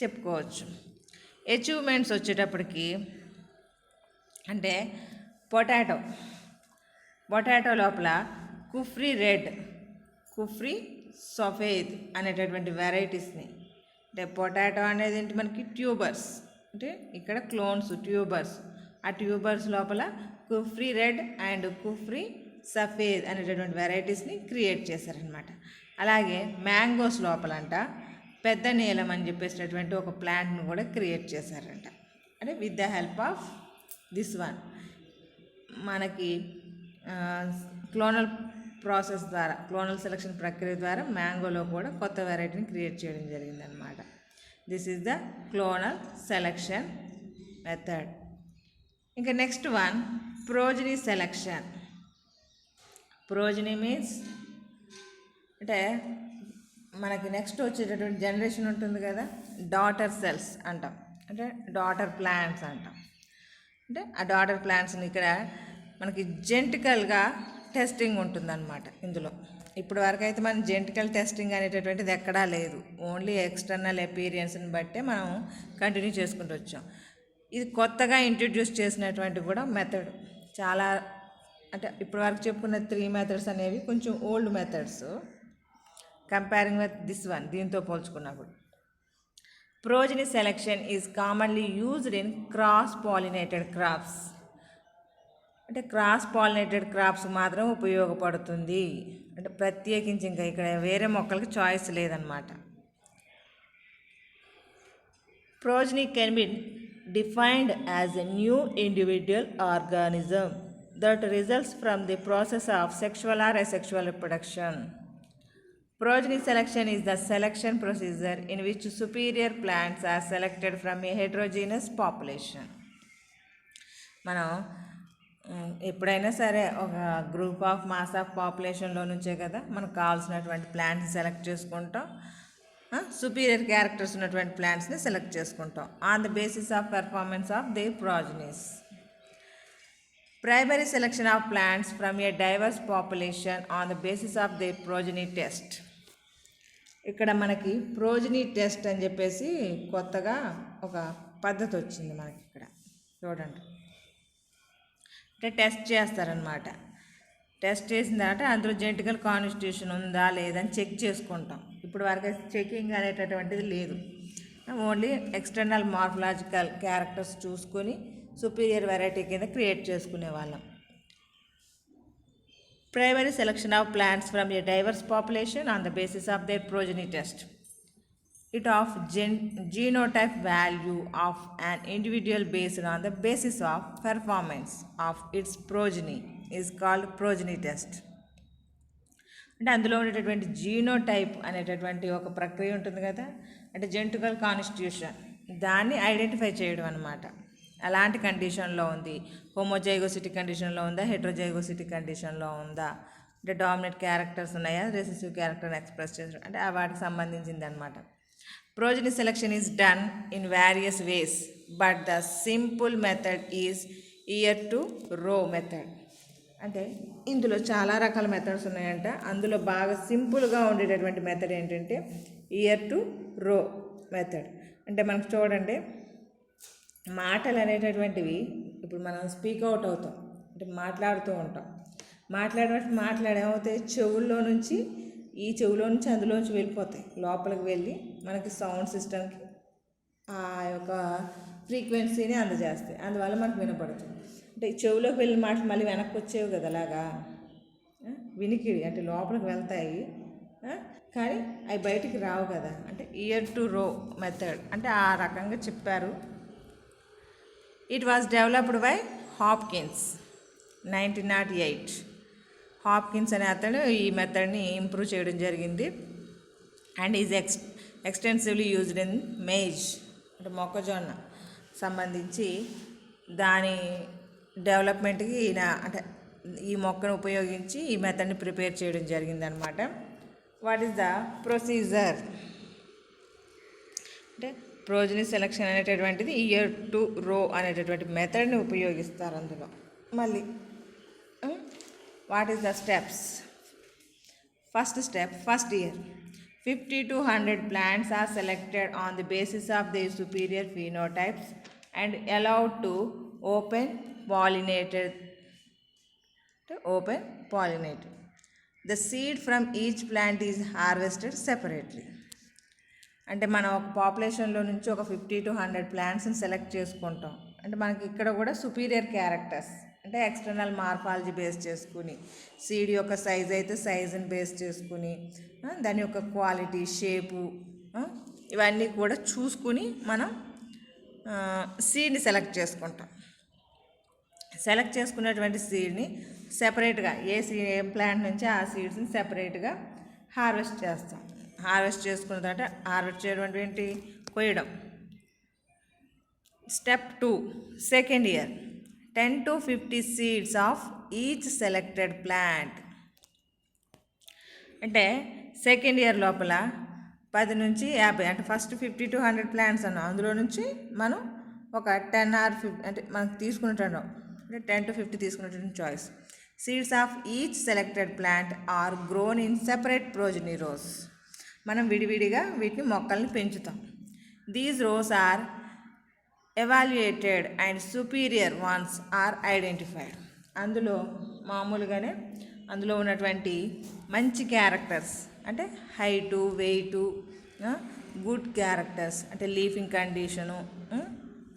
A: చెప్పుకోవచ్చు. అచీవ్మెంట్స్ వచ్చేటప్పటికి అంటే పొటాటో లోపల కుఫ్రీ రెడ్, కుఫ్రీ సఫేద్ అనేటటువంటి వెరైటీస్ని, అంటే పొటాటో అనేది ఏంటి మనకి ట్యూబర్స్, అంటే ఇక్కడ క్లోన్స్ ట్యూబర్స్, ఆ ట్యూబర్స్ లోపల కుఫ్రీ రెడ్ అండ్ కుఫ్రీ సఫేద్ అనేటటువంటి వెరైటీస్ని క్రియేట్ చేశారనమాట. అలాగే మ్యాంగోస్ లోపలంట పెద్ద నీలం అని చెప్పేసినటువంటి ఒక ప్లాంట్ను కూడా క్రియేట్ చేశారంట. అంటే with the help of this one మనకి క్లోనల్ ప్రాసెస్ ద్వారా, క్లోనల్ సెలక్షన్ ప్రక్రియ ద్వారా మ్యాంగోలో కూడా కొత్త వెరైటీని క్రియేట్ చేయడం జరిగిందనమాట. This is the clonal selection method. ఇంకా next one progeny selection. Progeny means అంటే మనకి నెక్స్ట్ వచ్చేటటువంటి జనరేషన్ ఉంటుంది కదా, డాటర్ సెల్స్ అంటాం, అంటే డాటర్ ప్లాంట్స్ అంటాం. అంటే ఆ డాటర్ ప్లాంట్స్ని ఇక్కడ మనకి జెనెటికల్గా టెస్టింగ్ ఉంటుందన్నమాట ఇందులో. ఇప్పుడు వరకు అయితే మనం జెనెటికల్ టెస్టింగ్ అనేటటువంటిది ఎక్కడా లేదు, ఓన్లీ ఎక్స్టర్నల్ అపీరియన్స్ని బట్టే మనం కంటిన్యూ చేసుకుంటూ వచ్చాం. ఇది కొత్తగా ఇంట్రడ్యూస్ చేసినటువంటి కూడా మెథడ్. చాలా అంటే ఇప్పటివరకు చెప్పుకున్న 3 మెథడ్స్ అనేవి కొంచెం old methods comparing with this one, దీంతో పోల్చుకున్నప్పుడు. Progeny selection is commonly used in cross pollinated crops. అంటే క్రాస్ పాలినేటెడ్ క్రాప్స్ మాత్రం ఉపయోగపడుతుంది. అంటే ప్రత్యేకించి ఇంకా ఇక్కడ వేరే మొక్కలకి చాయిస్ లేదనమాట. Progeny can be defined as a new individual organism that results from the process of sexual or asexual reproduction. Progeny selection is the selection procedure in which superior plants are selected from a heterogeneous population. మనం ఎప్పుడైనా సరే ఒక group of mass of పాపులేషన్లో నుంచే కదా మనకు కావాల్సినటువంటి plants select చేసుకుంటాం, సుపీరియర్ క్యారెక్టర్స్ ఉన్నటువంటి ప్లాంట్స్ని సెలెక్ట్ చేసుకుంటాం on the basis of performance of the progenies. Primary selection of plants from a diverse population on the basis of the progeny test. ఇక్కడ మనకి ప్రోజనీ టెస్ట్ అని చెప్పేసి కొత్తగా ఒక పద్ధతి వచ్చింది మనకి ఇక్కడ చూడండి. అంటే టెస్ట్ చేస్తారనమాట. టెస్ట్ చేసిన తర్వాత అందులో జెనెటికల్ కాన్స్టిట్యూషన్ ఉందా లేదని చెక్ చేసుకుంటాం. ఇప్పుడు వరకు చెకింగ్ అనేటటువంటిది లేదు. ఓన్లీ ఎక్స్టర్నల్ మార్ఫలాజికల్ క్యారెక్టర్స్ చూసుకొని సుపీరియర్ వెరైటీ కింద క్రియేట్ చేసుకునే వాళ్ళం. Primary selection of plants from a diverse population on the basis of their progeny test. It of genotype value of an individual based on the basis of performance of its progeny is called progeny test. అంటే అందులో ఉండేటటువంటి genotype అనేటటువంటి ఒక ప్రక్రియ ఉంటుంది కదా, అంటే genetical constitution, దాన్ని ఐడెంటిఫై చేయడం అనమాట. అలాంటి కండిషన్లో ఉంది, హోమోజైగోసిటీ కండిషన్లో ఉందా, హెట్రోజైగోసిటీ కండిషన్లో ఉందా, అంటే డామినేట్ క్యారెక్టర్స్ ఉన్నాయా, రెసెసివ్ క్యారెక్టర్ని ఎక్స్ప్రెస్ చేసడం, అంటే వాటికి సంబంధించింది అనమాట. Progeny selection is done in various ways, but the simple method is ear to row method. అంటే ఇందులో చాలా రకాల మెథడ్స్ ఉన్నాయంట. అందులో బాగా సింపుల్గా ఉండేటటువంటి మెథడ్ ఏంటంటే ఇయర్ టు రో మెథడ్. అంటే మనకు చూడండి, మాటలు అనేటటువంటివి ఇప్పుడు మనం స్పీక్ అవుట్ అవుతాం, అంటే మాట్లాడుతూ ఉంటాం. మాట్లాడేమవుతాయి, చెవుల్లో నుంచి ఈ చెవులో నుంచి అందులోంచి వెళ్ళిపోతాయి, లోపలికి వెళ్ళి మనకి సౌండ్ సిస్టమ్కి ఆ యొక్క ఫ్రీక్వెన్సీని అందజేస్తాయి. అందువల్ల మనకు వినపడుతుంది. అంటే చెవులోకి వెళ్ళిన మాటలు మళ్ళీ వెనక్కి వచ్చేవి కదా, అలాగా వినికిడి అంటే లోపలికి వెళ్తాయి, కానీ అవి బయటికి రావు కదా. అంటే ఇయర్ టు రో మెథడ్ అంటే ఆ రకంగా చెప్పారు. It was developed by Hopkins 1908. Hopkins అనే అతను ఈ మెథడ్ని ఇంప్రూవ్ చేయడం జరిగింది. And is extensively used in maize, అంటే మొక్కజొన్న సంబంధించి దాని డెవలప్మెంట్కి ఈయన అంటే ఈ మొక్కను ఉపయోగించి ఈ మెథడ్ని ప్రిపేర్ చేయడం జరిగిందనమాట. వాట్ ఈస్ ద ప్రొసీజర్ అంటే ప్రోజనీ సెలెక్షన్ అనేటటువంటిది ఇయర్ టు రో అనేటటువంటి మెథడ్ని ఉపయోగిస్తారు అందులో. మళ్ళీ what is the steps? First step, first year 50 to 100 plants are selected on the basis of their superior phenotypes and allowed to open pollinated. The seed from each plant is harvested separately. అంటే మనం ఒక పాపులేషన్లో నుంచి ఒక 50 to 100 ప్లాంట్స్ని select చేసుకుంటాం. అంటే మనకి ఇక్కడ కూడా సుపీరియర్ క్యారెక్టర్స్ అంటే ఎక్స్టర్నల్ మార్ఫాలజీ బేస్ చేసుకుని, సీడ్ యొక్క సైజ్ అయితే సైజుని బేస్ చేసుకుని, దాని యొక్క క్వాలిటీ, షేపు, ఇవన్నీ కూడా చూసుకుని మనం సీడ్ని సెలెక్ట్ చేసుకుంటాం. సెలెక్ట్ చేసుకున్నటువంటి సీడ్ని సెపరేట్గా ఏ ప్లాంట్ నుంచి ఆ సీడ్స్ని సెపరేట్గా హార్వెస్ట్ చేస్తాం. హార్వెస్ట్ చేసుకున్న తర్వాత హార్వెస్ట్ చేయడం ఏంటి, కొయ్యడం. Step 2, second year 10 to 50 seeds of each selected plant. అంటే సెకండ్ ఇయర్ లోపల 10 నుంచి 50 అంటే ఫస్ట్ 50 to 100 ప్లాంట్స్ అన్నాం, అందులో నుంచి మనం ఒక 10 or 50 అంటే మనకు తీసుకున్నట్టు అంటే 10 to 50 తీసుకున్నటువంటి choice. Seeds of each selected plant are grown in separate progeny rows. మనం విడివిడిగా వీటిని మొక్కల్ని పెంచుతాం. These rows are evaluated and superior ones are identified. అందులో మామూలుగానే అందులో ఉన్నటువంటి మంచి క్యారెక్టర్స్ అంటే హైటు, వెయిటు, గుడ్ క్యారెక్టర్స్ అంటే లీఫింగ్ కండిషను,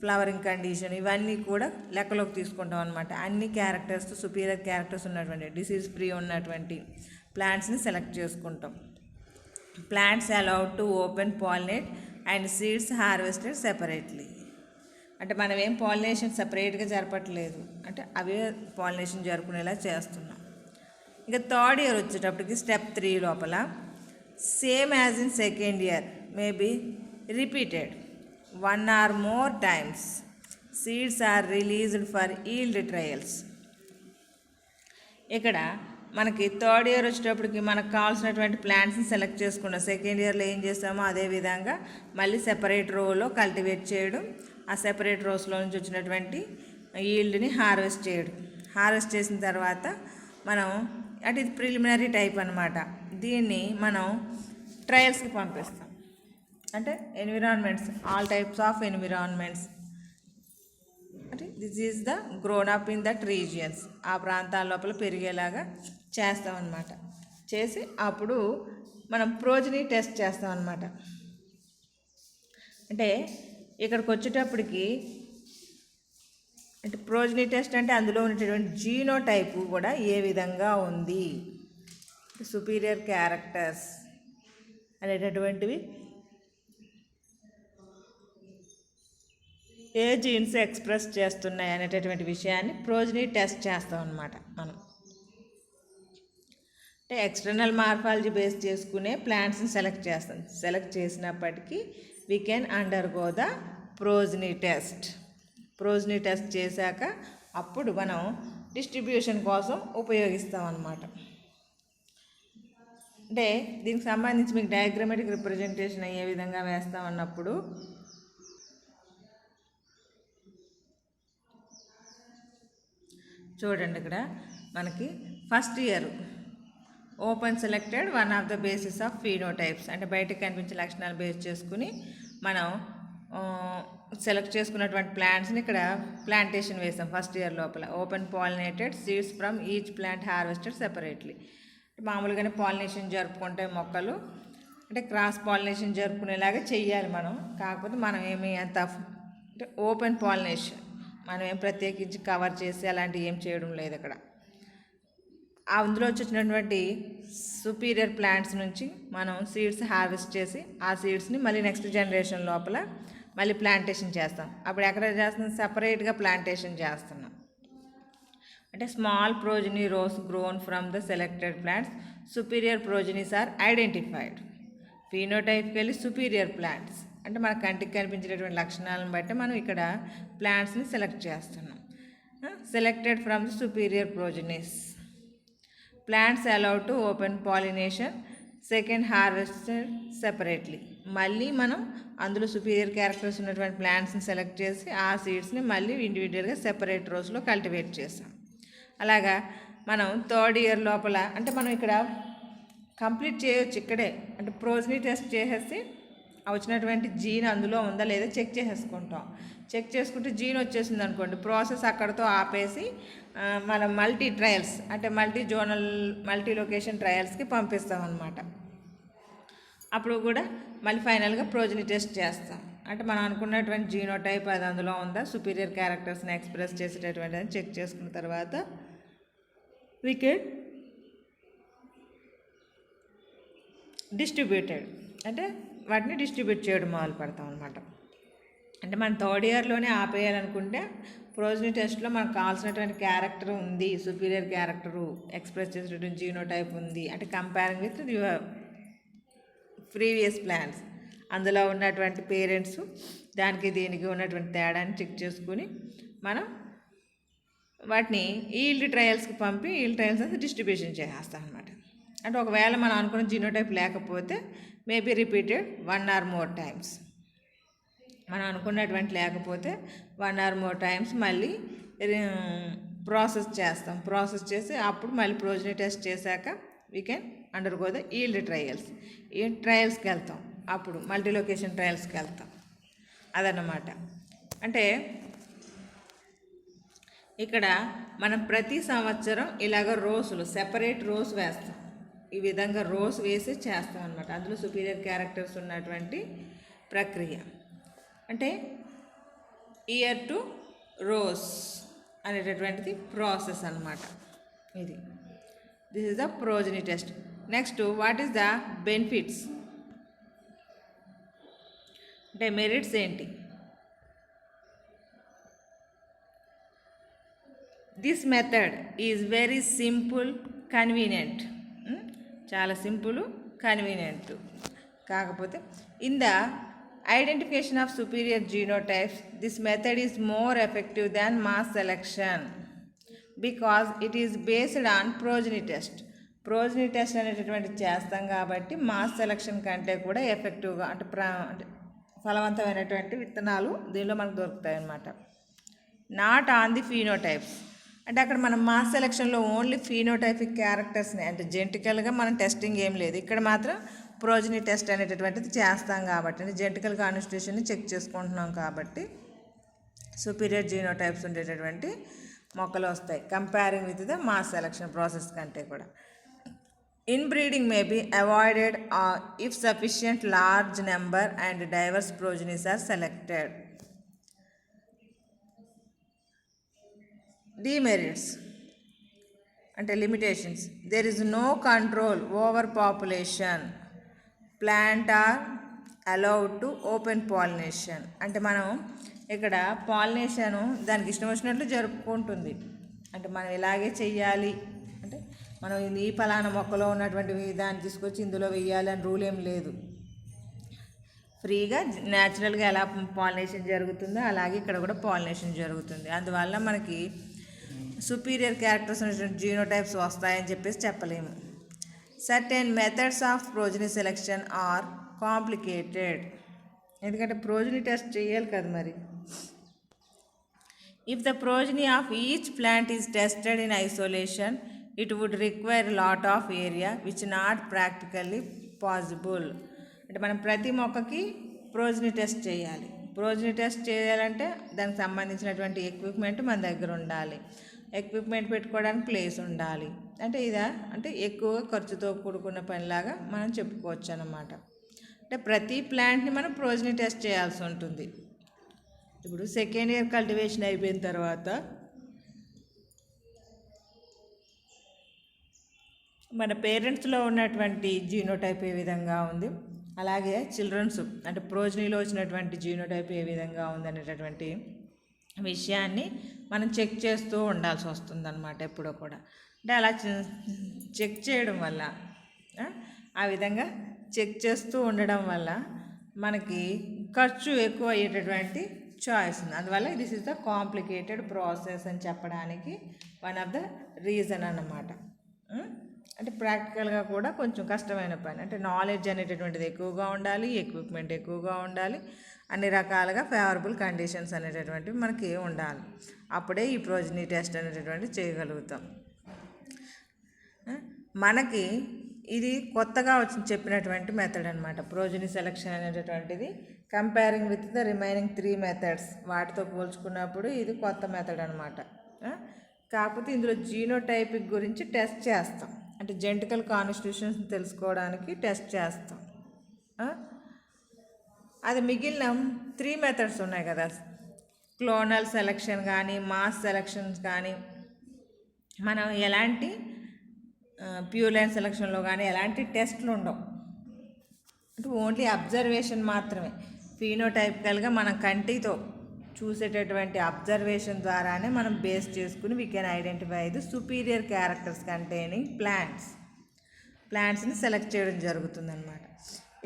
A: ఫ్లవరింగ్ కండిషన్, ఇవన్నీ కూడా లెక్కలోకి తీసుకుంటాం అనమాట. అన్ని క్యారెక్టర్స్ సుపీరియర్ క్యారెక్టర్స్ ఉన్నటువంటి డిసీజ్ ఫ్రీ ఉన్నటువంటి ప్లాంట్స్ని సెలెక్ట్ చేసుకుంటాం. Plants allowed to open pollinate and seeds harvested separately. అంటే మనం ఏం పాలినేషన్ సపరేట్గా జరపట్లేదు, అంటే అవే పాలినేషన్ జరుపుకునేలా చేస్తున్నాం. ఇంకా థర్డ్ ఇయర్ వచ్చేటప్పటికి స్టెప్ 3 లోపల same as in second year may be repeated 1 or more times. Seeds are released for yield trials. ఇక్కడ మనకి థర్డ్ ఇయర్ వచ్చేటప్పటికి మనకు కావాల్సినటువంటి ప్లాంట్స్ని సెలెక్ట్ చేసుకున్నాం. సెకండ్ ఇయర్లో ఏం చేస్తామో అదే విధంగా మళ్ళీ సెపరేట్ రోలో కల్టివేట్ చేయడం, ఆ సెపరేట్ రోస్లో నుంచి వచ్చినటువంటి ఈల్డ్ని హార్వెస్ట్ చేయడం. హార్వెస్ట్ చేసిన తర్వాత మనం అంటే ఇది ప్రిలిమినరీ టైప్ అనమాట. దీన్ని మనం ట్రయల్స్కి పంపిస్తాం. అంటే environments, all types of environments, అంటే this is the grown up in that regions, ఆ ప్రాంతాల లోపల పెరిగేలాగా చేస్తామన్నమాట. చేసి అప్పుడు మనం ప్రోజనీ టెస్ట్ చేస్తామన్నమాట. అంటే ఇక్కడికి వచ్చేటప్పటికి అంటే ప్రోజనీ టెస్ట్ అంటే అందులో ఉన్నటువంటి జీనో టైపు కూడా ఏ విధంగా ఉంది, సుపీరియర్ క్యారెక్టర్స్ అనేటటువంటివి ఏ జీన్స్ ఎక్స్ప్రెస్ చేస్తున్నాయి అనేటటువంటి విషయాన్ని ప్రోజనీ టెస్ట్ చేస్తాం అన్నమాట మనం. అంటే ఎక్స్టర్నల్ మార్ఫాలజీ బేస్ చేసుకునే ప్లాంట్స్ని సెలెక్ట్ చేస్తాం. సెలెక్ట్ చేసినప్పటికీ we can undergo the progeny test. Progeny test చేశాక అప్పుడు మనం డిస్ట్రిబ్యూషన్ కోసం ఉపయోగిస్తాం అన్నమాట. అంటే దీనికి సంబంధించి మీకు డయాగ్రమాటిక్ రిప్రజెంటేషన్ అయ్యే విధంగా వేస్తాం అన్నప్పుడు చూడండి, ఇక్కడ మనకి first year open selected one of the basis of phenotypes, అంటే బయటకు కనిపించే లక్షణాలు బేస్ చేసుకుని మనం సెలెక్ట్ చేసుకున్నటువంటి ప్లాంట్స్ని ఇక్కడ ప్లాంటేషన్ వేస్తాం. ఫస్ట్ ఇయర్ లోపల open pollinated seeds from each plant harvested separately. మామూలుగానే పాలినేషన్ జరుపుకుంటే మొక్కలు అంటే క్రాస్ పాలినేషన్ జరుపుకునేలాగా చెయ్యాలి మనం. కాకపోతే మనం ఏమి అంత అంటే ఓపెన్ పాలినేషన్ మనం ఏం ప్రత్యేకించి కవర్ చేసి అలాంటివి ఏం చేయడం లేదు అక్కడ. అందులో వచ్చినటువంటి సుపీరియర్ ప్లాంట్స్ నుంచి మనం సీడ్స్ హార్వెస్ట్ చేసి ఆ సీడ్స్ని మళ్ళీ నెక్స్ట్ జనరేషన్ లోపల మళ్ళీ ప్లాంటేషన్ చేస్తాం. అప్పుడు ఎక్కడ చేస్తున్నాం, సపరేట్గా ప్లాంటేషన్ చేస్తున్నాం. అంటే small progeny rows grown from the selected plants, superior progenies are identified. ఫీనోటైప్కి వెళ్ళి సుపీరియర్ ప్లాంట్స్ అంటే మన కంటికి కనిపించేటటువంటి లక్షణాలను బట్టి మనం ఇక్కడ ప్లాంట్స్ని సెలెక్ట్ చేస్తున్నాం. Selected from the superior progenies. Plants allowed to open pollination, second harvested separately. మళ్ళీ మనం అందులో సుపీరియర్ క్యారెక్టర్స్ ఉన్నటువంటి ప్లాంట్స్ని సెలెక్ట్ చేసి ఆ సీడ్స్ని మళ్ళీ ఇండివిజువల్గా సెపరేట్ రోస్లో కల్టివేట్ చేస్తాం. అలాగా మనం థర్డ్ ఇయర్ లోపల అంటే మనం ఇక్కడ కంప్లీట్ చేయొచ్చు ఇక్కడే. అంటే ప్రోజనీ టెస్ట్ చేసేసి వచ్చినటువంటి జీన్ అందులో ఉందా లేదా చెక్ చేసేసుకుంటాం. చెక్ చేసుకుంటే జీన్ వచ్చేసింది అనుకోండి, ప్రాసెస్ అక్కడితో ఆపేసి మనం మల్టీ ట్రయల్స్ అంటే మల్టీ జోనల్ మల్టీ లొకేషన్ ట్రయల్స్కి పంపిస్తాం అన్నమాట. అప్పుడు కూడా మళ్ళీ ఫైనల్గా ప్రోజనీ టెస్ట్ చేస్తాం. అంటే మనం అనుకున్నటువంటి జీనోటైప్ అది అందులో ఉందా, సుపీరియర్ క్యారెక్టర్స్ని ఎక్స్ప్రెస్ చేసేటటువంటి అని చెక్ చేసుకున్న తర్వాత వీ కెన్ డిస్ట్రిబ్యూటెడ్ అంటే వాటిని డిస్ట్రిబ్యూట్ చేయడం మొదలు పెడతాం అనమాట. అంటే మనం థర్డ్ ఇయర్లోనే ఆపేయాలనుకుంటే ప్రోజనీ టెస్ట్లో మనకు కావాల్సినటువంటి క్యారెక్టర్ ఉంది, సుపీరియర్ క్యారెక్టరు ఎక్స్ప్రెస్ చేసేటటువంటి జీనోటైప్ ఉంది అంటే comparing with your previous plans అందులో ఉన్నటువంటి పేరెంట్స్ దానికి దీనికి ఉన్నటువంటి తేడాన్ని చెక్ చేసుకుని మనం వాటిని ఈల్డ్ ట్రయల్స్కి పంపి ఈల్డ్ ట్రయల్స్ అంతా డిస్ట్రిబ్యూషన్ చేసేస్తాం అనమాట. అంటే ఒకవేళ మనం అనుకున్న జీనోటైప్ లేకపోతే maybe repeated 1 or more times. మనం అనుకున్నటువంటి లేకపోతే 1 or more times మళ్ళీ ప్రాసెస్ చేస్తాం. ప్రాసెస్ చేసి అప్పుడు మళ్ళీ ప్రోజనీ టెస్ట్ చేశాక we can undergo the yield trials. ఈ ట్రయల్స్కి వెళ్తాం, అప్పుడు మల్టీ లొకేషన్ ట్రయల్స్కి వెళ్తాం. అదన్నమాట. అంటే ఇక్కడ మనం ప్రతి సంవత్సరం ఇలాగ రోస్లు సెపరేట్ రోస్ వేస్తాం. ఈ విధంగా రోస్ వేసి చేస్తాం అనమాట. అందులో సుపీరియర్ క్యారెక్టర్స్ ఉన్నటువంటి ప్రక్రియ అంటే ఇయర్ టు రోస్ అనేటటువంటిది ప్రాసెస్ అన్నమాట. ఇది this is the progeny test. Next what is the benefits అంటే మెరిట్స్ ఏంటి? This method is very simple, convenient. చాలా సింపుల్, కన్వీనియంట్. కాకపోతే in the identification of superior genotypes this method is more effective than mass selection because it is based on progeny test. Progeny test అనేటటువంటి చేస్తాం కాబట్టి mass selection కంటే కూడా ఎఫెక్టివ్గా అంటే ఫలవంతమైనటువంటి విత్తనాలు దీనిలో మనకు దొరుకుతాయి అన్నమాట. నాట్ ఆన్ ది ఫీనోటైప్స్ అంటే అక్కడ మనం మాస్ సెలెక్షన్లో ఓన్లీ ఫీనోటైపిక్ క్యారెక్టర్స్ని అంటే జెనెటికల్గా మనం టెస్టింగ్ ఏం లేదు. ఇక్కడ మాత్రం ప్రోజనీ టెస్ట్ అనేటటువంటిది చేస్తాం కాబట్టి అంటే జెనెటికల్ కాన్స్టిట్యూషన్ని చెక్ చేసుకుంటున్నాం కాబట్టి సుపీరియర్ జీనోటైప్స్ ఉండేటటువంటి మొక్కలు వస్తాయి comparing with the mass selection process కంటే కూడా. Inbreeding may be avoided if sufficient large number and diverse progenies are selected. Demerits and limitations. There is no control over population. Plant are allowed to open pollination. అంటే మనం ఇక్కడ pollination దానికి ఇష్టం వచ్చినట్లు జరుపుకుంటుంది. అంటే మనం ఇలాగే చెయ్యాలి అంటే మనం ఈ ఫలానా మొక్కలో ఉన్నటువంటి దాన్ని తీసుకొచ్చి ఇందులో వేయాలి అని రూల్ ఏం లేదు. ఫ్రీగా న్యాచురల్గా ఎలా పాలినేషన్ జరుగుతుందో అలాగే ఇక్కడ కూడా పాలినేషన్ జరుగుతుంది. అందువల్ల మనకి సుపీరియర్ క్యారెక్టర్స్ ఉన్నటువంటి జీనోటైప్స్ వస్తాయని చెప్పేసి చెప్పలేము. Certain methods of progeny selection are complicated ఎందుకంటే ప్రోజనీ టెస్ట్ చేయాలి కదా మరి. If the progeny of each plant is tested in isolation, it would require a lot of area which not practically possible. అంటే మనం ప్రతి మొక్కకి ప్రోజనీ టెస్ట్ చేయాలి. Progeny test చేయాలంటే దానికి సంబంధించినటువంటి ఎక్విప్మెంట్ మన దగ్గర ఉండాలి. ఎక్విప్మెంట్ పెట్టుకోవడానికి ప్లేస్ ఉండాలి. అంటే ఇదా అంటే ఎక్కువగా ఖర్చుతో కూడుకున్న పనిలాగా మనం చెప్పుకోవచ్చు అన్నమాట. అంటే ప్రతి ప్లాంట్ని మనం ప్రోజనీ టెస్ట్ చేయాల్సి ఉంటుంది. ఇప్పుడు సెకండ్ ఇయర్ కల్టివేషన్ అయిపోయిన తర్వాత మన పేరెంట్స్లో ఉన్నటువంటి జీనోటైప్ ఏ విధంగా ఉంది, అలాగే చిల్డ్రన్స్ అంటే ప్రోజనీలో వచ్చినటువంటి జీనోటైప్ ఏ విధంగా ఉంది అనేటటువంటి విషయాన్ని మనం చెక్ చేస్తూ ఉండాల్సి వస్తుంది అన్నమాట ఎప్పుడో కూడా. అంటే అలా చెక్ చేయడం వల్ల ఆ విధంగా చెక్ చేస్తూ ఉండడం వల్ల మనకి ఖర్చు ఎక్కువ అయ్యేటటువంటి చాయిస్ ఉంది. అందువల్ల this is the complicated process అని చెప్పడానికి వన్ ఆఫ్ ద రీజన్ అన్నమాట. అంటే ప్రాక్టికల్గా కూడా కొంచెం కష్టమైన పని. అంటే నాలెడ్జ్ అనేటటువంటిది ఎక్కువగా ఉండాలి, ఎక్విప్మెంట్ ఎక్కువగా ఉండాలి, అన్ని రకాలుగా ఫేవరబుల్ కండిషన్స్ అనేటటువంటివి మనకి ఉండాలి. అప్పుడే ఈ ప్రోజనీ టెస్ట్ అనేటటువంటిది చేయగలుగుతాం. మనకి ఇది కొత్తగా వచ్చి చెప్పినటువంటి మెథడ్ అనమాట. ప్రోజనీ సెలెక్షన్ అనేటటువంటిది comparing with the remaining 3 methods వాటితో పోల్చుకున్నప్పుడు ఇది కొత్త మెథడ్ అనమాట. కాకపోతే ఇందులో జీనోటైపిక్ గురించి టెస్ట్ చేస్తాం. అంటే జెనెటికల్ కాన్స్టిట్యూషన్స్ తెలుసుకోవడానికి టెస్ట్ చేస్తాం. అది మిగిలిన 3 మెథడ్స్ ఉన్నాయి కదా, క్లోనల్ సెలెక్షన్ కానీ మాస్ సెలెక్షన్స్ కానీ మనం ఎలాంటి ప్యూర్ లైన్ సెలెక్షన్లో కానీ ఎలాంటి టెస్ట్లు ఉండవు. అంటే ఓన్లీ అబ్జర్వేషన్ మాత్రమే. ఫీనోటైపికల్గా మన కంటితో చూసేటటువంటి అబ్జర్వేషన్ ద్వారానే మనం బేస్ చేసుకుని we can identify the superior characters containing ప్లాంట్స్ని సెలెక్ట్ చేయడం జరుగుతుందన్నమాట.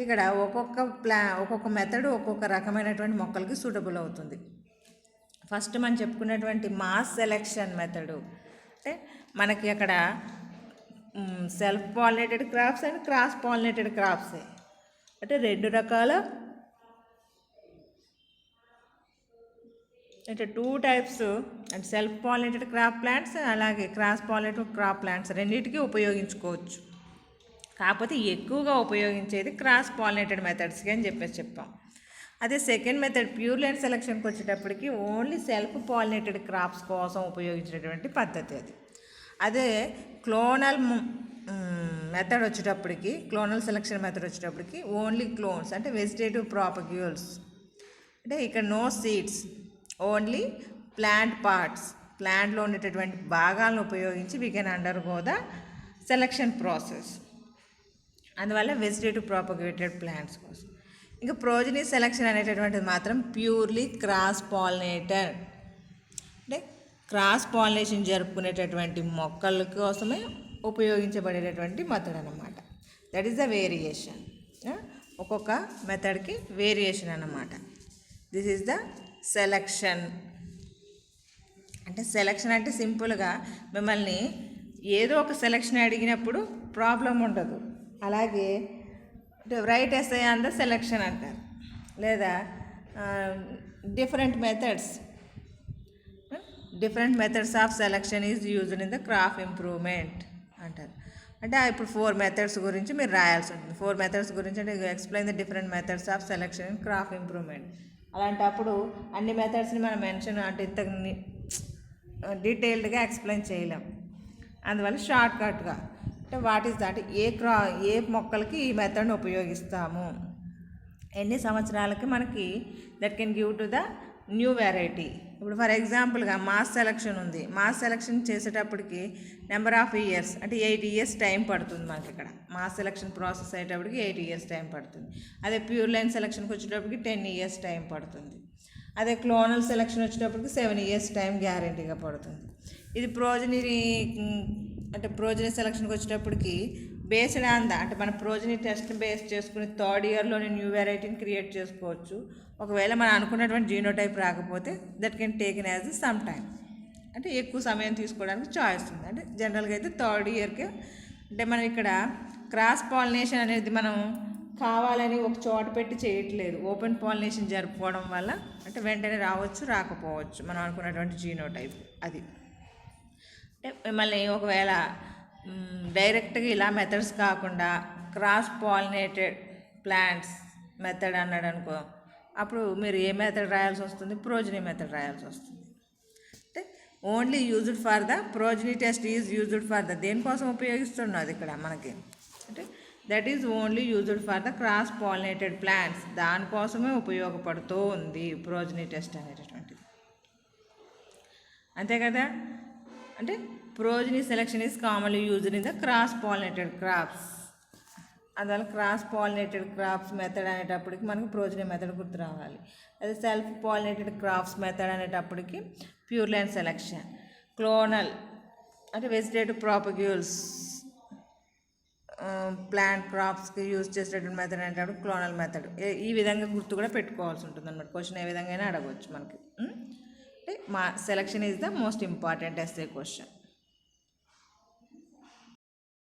A: ఇక్కడ ఒక్కొక్క మెథడ్ ఒక్కొక్క రకమైనటువంటి మొక్కలకి సూటబుల్ అవుతుంది. ఫస్ట్ మనం చెప్పుకున్నటువంటి మాస్ సెలెక్షన్ మెథడు అంటే మనకి అక్కడ self pollinated crops and cross pollinated crops అంటే 2 రకాల అంటే 2 టైప్స్ అంటే సెల్ఫ్ పాలినేటెడ్ క్రాప్ ప్లాంట్స్ అలాగే క్రాస్ పాలినేటెడ్ క్రాప్ ప్లాంట్స్ రెండింటికి ఉపయోగించుకోవచ్చు. కాకపోతే ఎక్కువగా ఉపయోగించేది క్రాస్ పాలినేటెడ్ మెథడ్స్కి అని చెప్పాం. అదే సెకండ్ మెథడ్ ప్యూర్ లైన్ సెలక్షన్కి వచ్చేటప్పటికి ఓన్లీ సెల్ఫ్ పాలినేటెడ్ క్రాప్స్ కోసం ఉపయోగించేటటువంటి పద్ధతి అది. అదే క్లోనల్ మెథడ్ వచ్చేటప్పటికి, క్లోనల్ సెలక్షన్ మెథడ్ వచ్చేటప్పటికి ఓన్లీ క్లోన్స్ అంటే వెజిటేటివ్ ప్రాపగ్యూల్స్, అంటే ఇక్కడ no seeds, only plant parts, ప్లాంట్లో ఉండేటటువంటి భాగాలను ఉపయోగించి we can undergo the selection process. అందువల్ల వెజిటేటివ్ ప్రాపగేటెడ్ ప్లాంట్స్ కోసం. ఇంకా ప్రోజనీ సెలక్షన్ అనేటటువంటిది మాత్రం ప్యూర్లీ క్రాస్ పాలినేటెడ్, అంటే క్రాస్ పాలినేషన్ జరుపుకునేటటువంటి మొక్కల కోసమే ఉపయోగించబడేటటువంటి మెథడ్ అన్నమాట. That is the variation. ఒక్కొక్క మెథడ్కి వేరియేషన్ అన్నమాట. This is the selection. అంటే సెలక్షన్ అంటే సింపుల్గా మిమ్మల్ని ఏదో ఒక సెలక్షన్ అడిగినప్పుడు ప్రాబ్లం ఉండదు. అలాగే right SI on the selection అంటారు, లేదా different methods of selection is used in the crop improvement అంటారు. అంటే ఇప్పుడు 4 మెథడ్స్ గురించి మీరు రాయాల్సి ఉంటుంది. 4 మెథడ్స్ గురించి అంటే explain the different methods of selection in crop improvement. అలాంటప్పుడు అన్ని మెథడ్స్ని మనం మెన్షన్ అంటే ఇంత డీటెయిల్డ్గా ఎక్స్ప్లెయిన్ చేయలేం. అందువల్ల షార్ట్కట్గా అంటే వాట్ ఈస్ దట్, ఏ మొక్కలకి ఈ మెథడ్ని ఉపయోగిస్తాము, ఎన్ని సంవత్సరాలకి మనకి that can give to the new variety. ఇప్పుడు ఫర్ ఎగ్జాంపుల్గా మాస్ సెలక్షన్ ఉంది. మాస్ సెలక్షన్ చేసేటప్పటికి నెంబర్ ఆఫ్ ఇయర్స్ అంటే 8 years టైం పడుతుంది మనకి. ఇక్కడ మాస్ సెలక్షన్ ప్రాసెస్ అయ్యేటప్పటికి 8 years టైం పడుతుంది. అదే ప్యూర్ లైన్ సెలక్షన్కి వచ్చేటప్పటికి 10 years టైం పడుతుంది. అదే క్లోనల్ సెలక్షన్ వచ్చేటప్పటికి 7 years టైం గ్యారెంటీగా పడుతుంది. ఇది ప్రోజనీ సెలక్షన్కి వచ్చేటప్పటికి బేస్డ్ ఆన్ ద అంటే మన ప్రోజనీ టెస్ట్ బేస్ చేసుకుని 3rd yearలోనే న్యూ వెరైటీని క్రియేట్ చేసుకోవచ్చు. ఒకవేళ మనం అనుకున్నటువంటి జీనోటైప్ రాకపోతే that can taken as some time, అంటే ఎక్కువ సమయం తీసుకోవడానికి చాయిస్ ఉంది. అంటే జనరల్గా అయితే 3rd yearకి అంటే మనం ఇక్కడ క్రాస్ పాలినేషన్ అనేది మనం కావాలని ఒక చోట పెట్టి చేయట్లేదు. ఓపెన్ పాలినేషన్ జరుపుకోవడం వల్ల అంటే వెంటనే రావచ్చు రాకపోవచ్చు మనం అనుకున్నటువంటి జీనోటైప్. అది అంటే మిమ్మల్ని ఒకవేళ డైరెక్ట్గా ఇలా మెథడ్స్ కాకుండా క్రాస్ పాలినేటెడ్ ప్లాంట్స్ మెథడ్ అన్నాడు అనుకో, అప్పుడు మీరు ఏ మెథడ్ రాయాల్సి వస్తుంది, ప్రోజనీ మెథడ్ రాయాల్సి వస్తుంది. అంటే only used for the progeny test is used for the దేనికోసం ఉపయోగిస్తున్నది ఇక్కడ మనకి అంటే that is only used for the cross pollinated plants, దానికోసమే ఉపయోగపడుతూ ఉంది ప్రోజనీ టెస్ట్ అనేటటువంటిది. అంతే కదా. అంటే progeny selection is commonly used in the cross pollinated crops. అందువల్ల క్రాస్ పాలినేటెడ్ క్రాప్స్ మెథడ్ అనేటప్పటికి మనకు ప్రోజనీ మెథడ్ గుర్తు రావాలి. అదే సెల్ఫ్ పాలినేటెడ్ క్రాప్స్ మెథడ్ అనేటప్పటికి ప్యూర్ లైన్ సెలక్షన్. క్లోనల్ అంటే వెజిటేటివ్ ప్రాపగ్యూల్స్ ప్లాంట్ క్రాప్స్కి యూజ్ చేసేటటువంటి మెథడ్ అనేటప్పుడు క్లోనల్ మెథడ్. ఈ విధంగా గుర్తు కూడా పెట్టుకోవాల్సి ఉంటుంది అన్నమాట. క్వశ్చన్ ఏ విధంగా అయినా అడగవచ్చు మనకి. అంటే మా selection is the most important essay question.